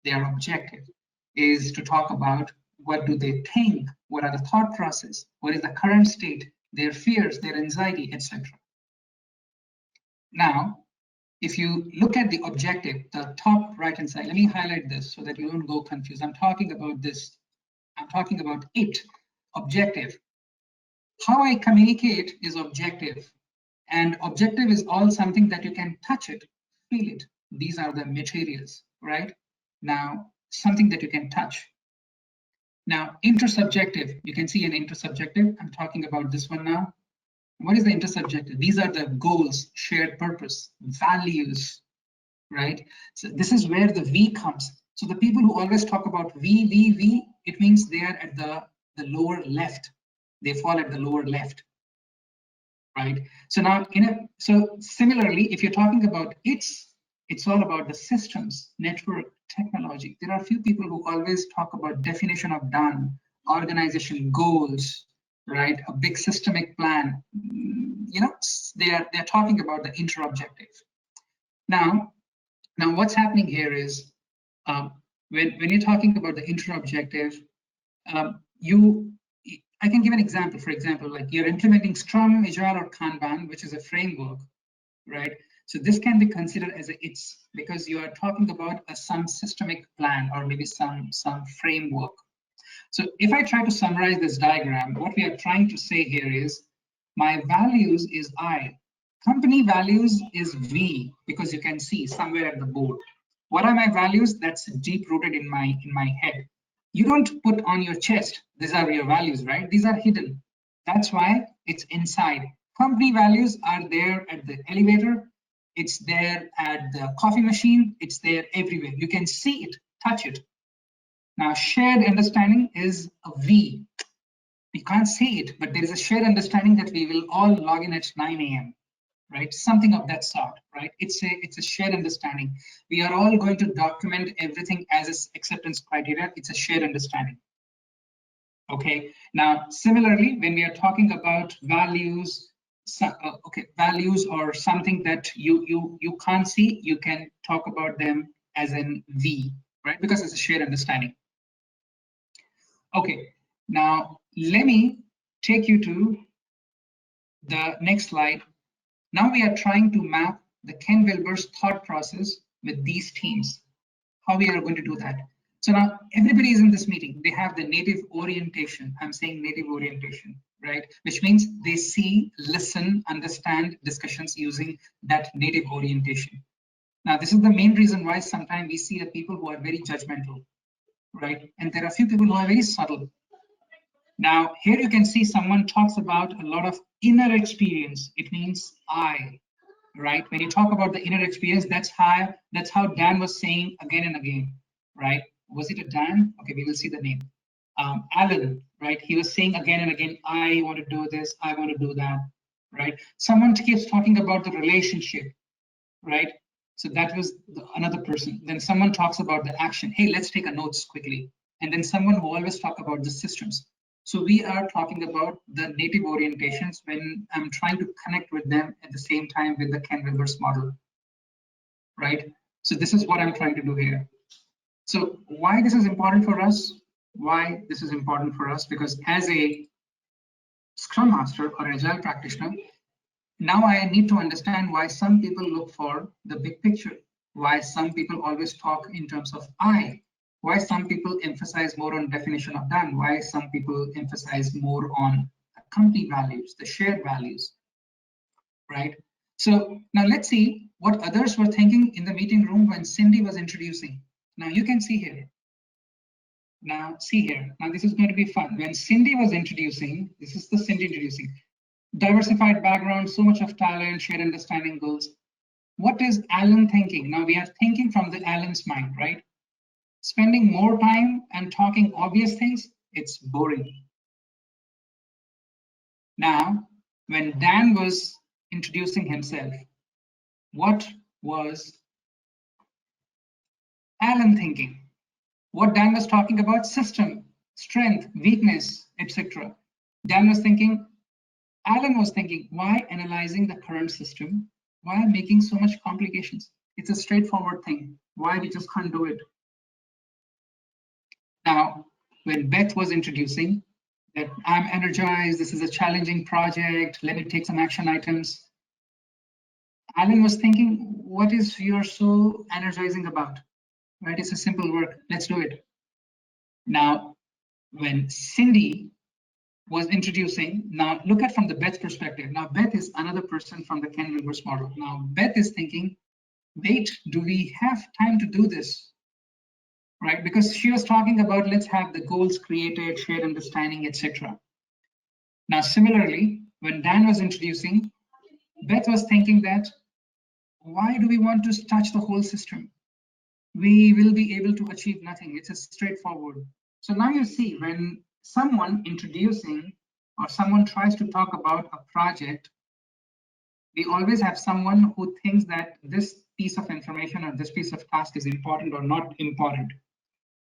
Their objective is to talk about what do they think, what are the thought process, what is the current state, their fears, their anxiety, etc. Now, if you look at the objective, the top right-hand side, let me highlight this so that you don't go confused. I'm talking about this. I'm talking about it, objective. How I communicate is objective. And objective is all something that you can touch it, feel it. These are the materials, right? Now, something that you can touch. Now, intersubjective, you can see an intersubjective. I'm talking about this one now. What is the intersubjective? These are the goals, shared purpose, values, right? So this is where the V comes. So the people who always talk about V, it means they are at the lower left. They fall at the lower left, right? So now, so similarly, if you're talking about it's all about the systems, network, technology. There are a few people who always talk about definition of done, organization goals, right? A big systemic plan. You know, they're talking about the interobjective. Now what's happening here is when you're talking about the interobjective, I can give an example. For example, like you're implementing Scrum, Agile, or Kanban, which is a framework, right? So this can be considered as it's because you are talking about some systemic plan or maybe some framework. So if I try to summarize this diagram, what we are trying to say here is my values is I. Company values is V, because you can see somewhere at the board. What are my values? That's deep rooted in my head. You don't put on your chest, these are your values, right? These are hidden. That's why it's inside. Company values are there at the elevator, it's there at the coffee machine, it's there everywhere. You can see it, touch it. Now, shared understanding is a V. We can't see it, but there is a shared understanding that we will all log in at 9 a.m. right? Something of that sort, right? It's a shared understanding. We are all going to document everything as its acceptance criteria. It's a shared understanding. Okay. Now, similarly, when we are talking about values, values or something that you can't see, you can talk about them as in V, right? Because it's a shared understanding. Okay. Now, let me take you to the next slide. Now we are trying to map the Ken Wilber's thought process with these teams, how we are going to do that. So now everybody is in this meeting. They have the native orientation. I'm saying native orientation, right? Which means they see, listen, understand discussions using that native orientation. Now, this is the main reason why sometimes we see the people who are very judgmental, right? And there are a few people who are very subtle. Now, here you can see someone talks about a lot of inner experience. It means I, right? When you talk about the inner experience, that's how Dan was saying again and again, right? Was it a Dan? Okay, we will see the name. Alan, right? He was saying again and again, I want to do this, I want to do that, right? Someone keeps talking about the relationship, right? So that was another person. Then someone talks about the action. Hey, let's take a notes quickly. And then someone who always talk about the systems. So we are talking about the native orientations when I'm trying to connect with them at the same time with the Ken Wilber's model, right? So this is what I'm trying to do here. So why this is important for us? Why this is important for us? Because as a Scrum Master or Agile practitioner, now I need to understand why some people look for the big picture, why some people always talk in terms of I, why some people emphasize more on definition of done, why some people emphasize more on company values, the shared values, right? So now let's see what others were thinking in the meeting room when Cindy was introducing. Now you can see here. Now see here. Now this is going to be fun. When Cindy was introducing, this is the Cindy introducing. Diversified background, so much of talent, shared understanding goals. What is Alan thinking? Now we are thinking from the Alan's mind, right? Spending more time and talking obvious things, it's boring. Now, when Dan was introducing himself, what was Alan thinking? What Dan was talking about, system, strength, weakness, etc. Dan was thinking, Alan was thinking, why analyzing the current system? Why making so much complications? It's a straightforward thing. Why we just can't do it? Now, when Beth was introducing that I'm energized, this is a challenging project, let me take some action items. Alan was thinking, what is you're so energizing about? Right? It's a simple work. Let's do it. Now, when Cindy was introducing, now look at from the Beth perspective. Now, Beth is another person from the Ken Wilber's model. Now, Beth is thinking, wait, do we have time to do this? Right? Because she was talking about let's have the goals created, shared understanding, etc. Now, similarly, when Dan was introducing, Beth was thinking that why do we want to touch the whole system? We will be able to achieve nothing. It's a straightforward. So now you see when someone introducing or someone tries to talk about a project, we always have someone who thinks that this piece of information or this piece of task is important or not important,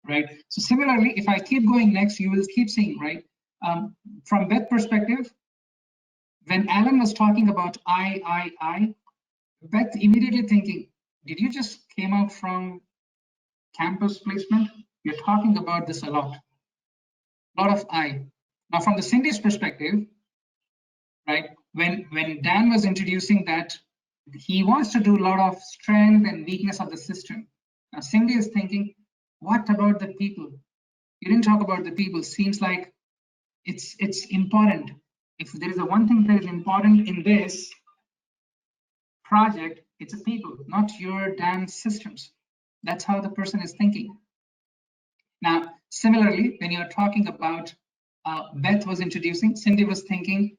right? So similarly, if I keep going next, you will keep seeing, right? From that perspective, when Alan was talking about I, Beth immediately thinking, did you just came out from campus placement? You're talking about this a lot of I. Now from the Cindy's perspective, right, when Dan was introducing that he wants to do a lot of strength and weakness of the system. Now Cindy is thinking, what about the people? You didn't talk about the people. Seems like it's important. If there is a one thing that is important in this, project, it's a people, not your damn systems. That's how the person is thinking. Now, similarly, when you're talking about Beth was introducing, Cindy was thinking,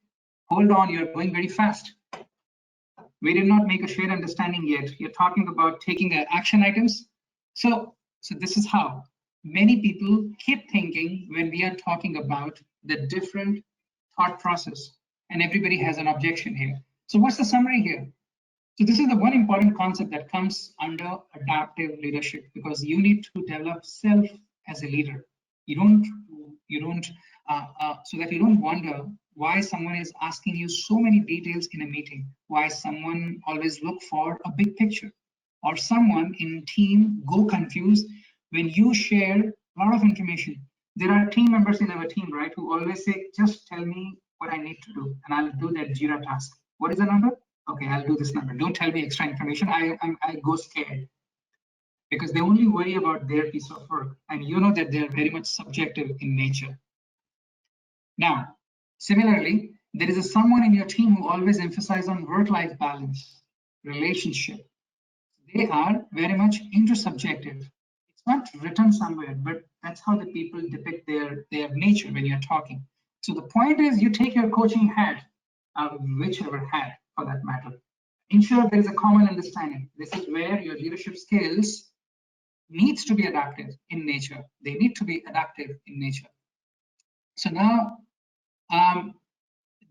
hold on, you're going very fast. We did not make a shared understanding yet. You're talking about taking action items. So this is how many people keep thinking when we are talking about the different thought process, and everybody has an objection here. So what's the summary here? So this is the one important concept that comes under adaptive leadership, because you need to develop self as a leader. You don't so that you don't wonder why someone is asking you so many details in a meeting, why someone always look for a big picture, or someone in team go confused when you share a lot of information. There are team members in our team, right, who always say, just tell me what I need to do, and I'll do that Jira task. What is the number? Okay, I'll do this number. Don't tell me extra information. I go scared, because they only worry about their piece of work, and you know that they're very much subjective in nature. Now, similarly, there is someone in your team who always emphasizes on work-life balance, relationship. They are very much intersubjective. It's not written somewhere, but that's how the people depict their nature when you're talking. So the point is, you take your coaching hat, whichever hat for that matter. Ensure there is a common understanding. This is where your leadership skills needs to be adaptive in nature. They need to be adaptive in nature. So now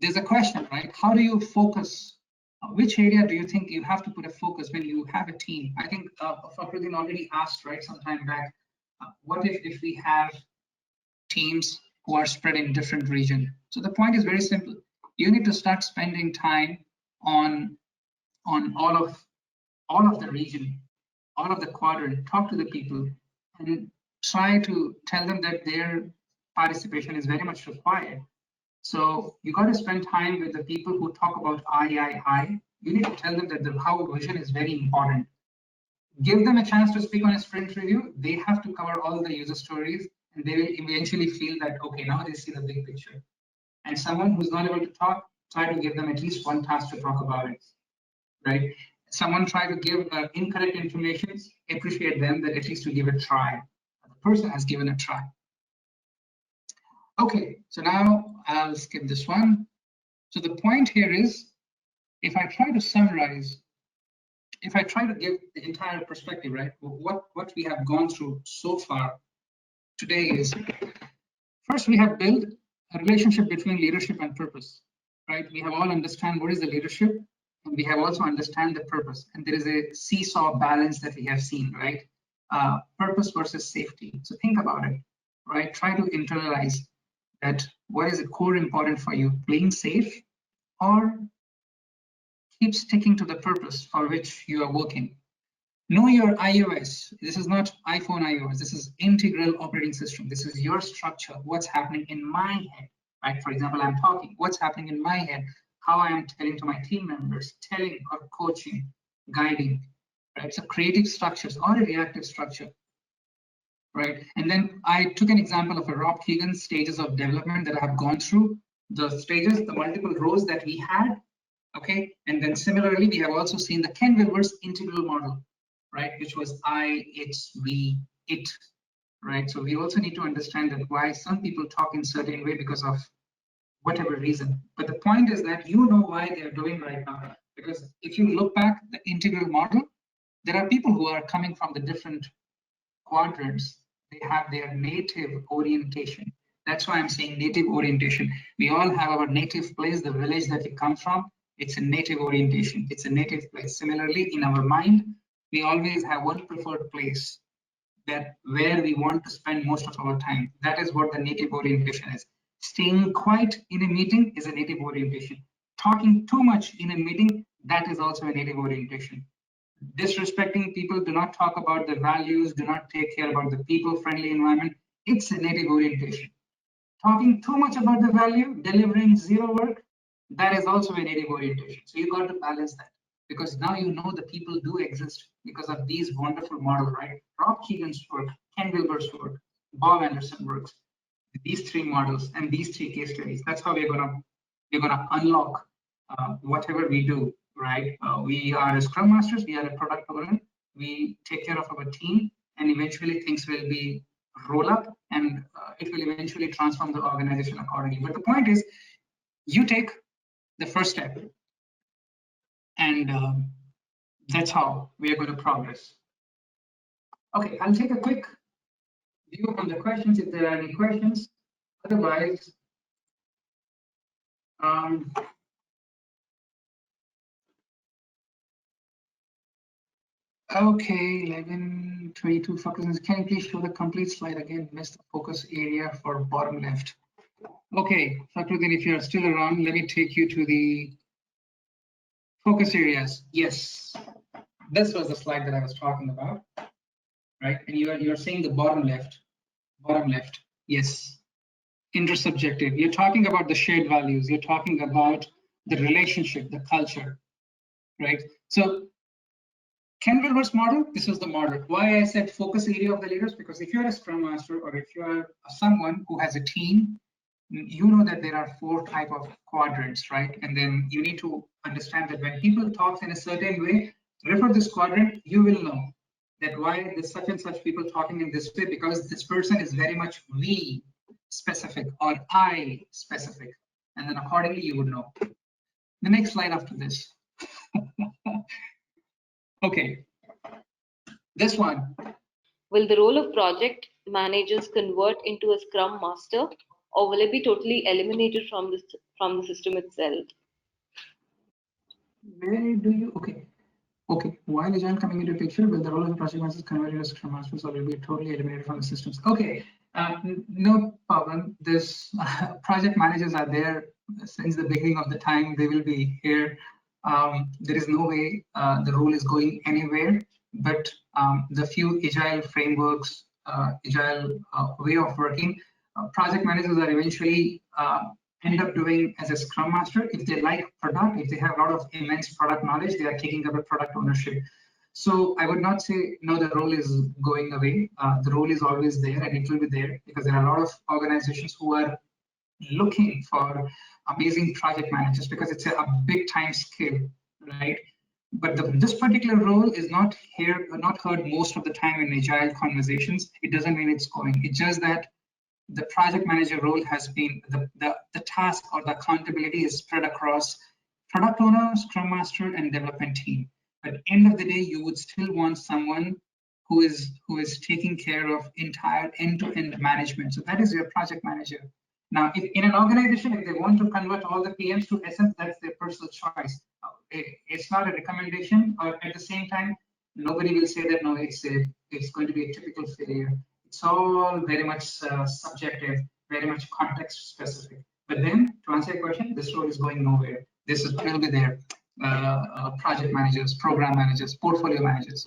there's a question, right? How do you focus? Which area do you think you have to put a focus when you have a team? I think Fakhruddin already asked, right, some time back, what if we have teams who are spread in different regions? So the point is very simple. You need to start spending time on all of the region, all of the quadrant, talk to the people, and try to tell them that their participation is very much required. So you got to spend time with the people who talk about I. You need to tell them that the how vision is very important. Give them a chance to speak on a sprint review. They have to cover all the user stories, and they will eventually feel that, okay, now they see the big picture. And someone who's not able to talk, try to give them at least one task to talk about it, right? Someone try to give incorrect information, appreciate them that at least to give a try. The person has given a try. Okay, so now I'll skip this one. So the point here is, if I try to summarize, if I try to give the entire perspective, right, what we have gone through so far today is, first we have built a relationship between leadership and purpose, right? We have all understand what is the leadership, and we have also understand the purpose. And there is a seesaw balance that we have seen, right? Purpose versus safety. So think about it, right? Try to internalize that what is the core important for you, playing safe or keep sticking to the purpose for which you are working. Know your iOS. This is not iPhone iOS. This is integral operating system. This is your structure. What's happening in my head, right? For example, I'm talking. What's happening in my head? How I am telling to my team members, telling or coaching, guiding, right? So creative structures or a reactive structure, right? And then I took an example of a Rob Keegan stages of development that I have gone through. The stages, the multiple roles that we had, okay? And then similarly, we have also seen the Ken Wilber's integral model, right? Which was I, it's, we, it, right? So we also need to understand that why some people talk in certain way because of whatever reason. But the point is that you know why they're doing right now. Because if you look back the integral model, there are people who are coming from the different quadrants. They have their native orientation. That's why I'm saying native orientation. We all have our native place, the village that we come from. It's a native orientation. It's a native place. Similarly, in our mind, we always have one preferred place that where we want to spend most of our time. That is what the native orientation is. Staying quiet in a meeting is a native orientation. Talking too much in a meeting, that is also a native orientation. Disrespecting people, do not talk about the values, do not take care about the people-friendly environment. It's a native orientation. Talking too much about the value, delivering zero work, that is also a native orientation. So you got to balance that, because now you know the people do exist because of these wonderful models, right? Rob Keegan's work, Ken Wilber's work, Bob Anderson works. These three models and these three case studies. That's how we're gonna unlock whatever we do right? We are Scrum Masters, we are a product owner, we take care of our team, and eventually things will be roll up and it will eventually transform the organization accordingly. But the point is, you take the first step, and that's how we are going to progress. Okay, I'll take a quick view on the questions if there are any questions. Otherwise, okay, 11:22 focus. Can you please show the complete slide again? Missed the focus area for bottom left. Okay, Fakrudin, if you're still around, let me take you to the focus areas. Yes, this was the slide that I was talking about, right? And you're saying the bottom left. Yes, intersubjective. You're talking about the shared values. You're talking about the relationship, the culture, right? So Ken Wilber's model, this is the model. Why I said focus area of the leaders, because if you're a Scrum Master or if you are someone who has a team, you know that there are 4 type of quadrants, right? And then you need to understand that when people talk in a certain way, refer this quadrant, you will know that why there's such and such people talking in this way, because this person is very much we specific or I specific. And then accordingly, you would know. The next slide after this. Okay, this one. Will the role of project managers convert into a Scrum Master, or will it be totally eliminated from the system itself? Where do you, okay, while Agile coming into picture, will the role of project managers convert into Scrum Masters, or will be totally eliminated from the systems? Okay, no problem. This project managers are there since the beginning of the time. They will be here. There is no way the role is going anywhere, but the few Agile frameworks, Agile way of working, project managers are eventually end up doing as a Scrum Master. If they like product, if they have a lot of immense product knowledge, they are taking up a product ownership. So I would not say, no, the role is going away. The role is always there and it will be there, because there are a lot of organizations who are looking for amazing project managers, because it's a big time skill, right? But this particular role is not heard most of the time in Agile conversations. It doesn't mean it's going. It's just that the project manager role has been the task or the accountability is spread across product owner, Scrum Master, and development team. But at the end of the day, you would still want someone who is taking care of entire end-to-end management. So that is your project manager. Now, if in an organization, if they want to convert all the PMs to SMs, that's their personal choice. It's not a recommendation, or at the same time, nobody will say that no, it's going to be a typical failure. It's all very much subjective, very much context specific. But then, to answer your question, this role is going nowhere. This will be there. Project managers, program managers, portfolio managers.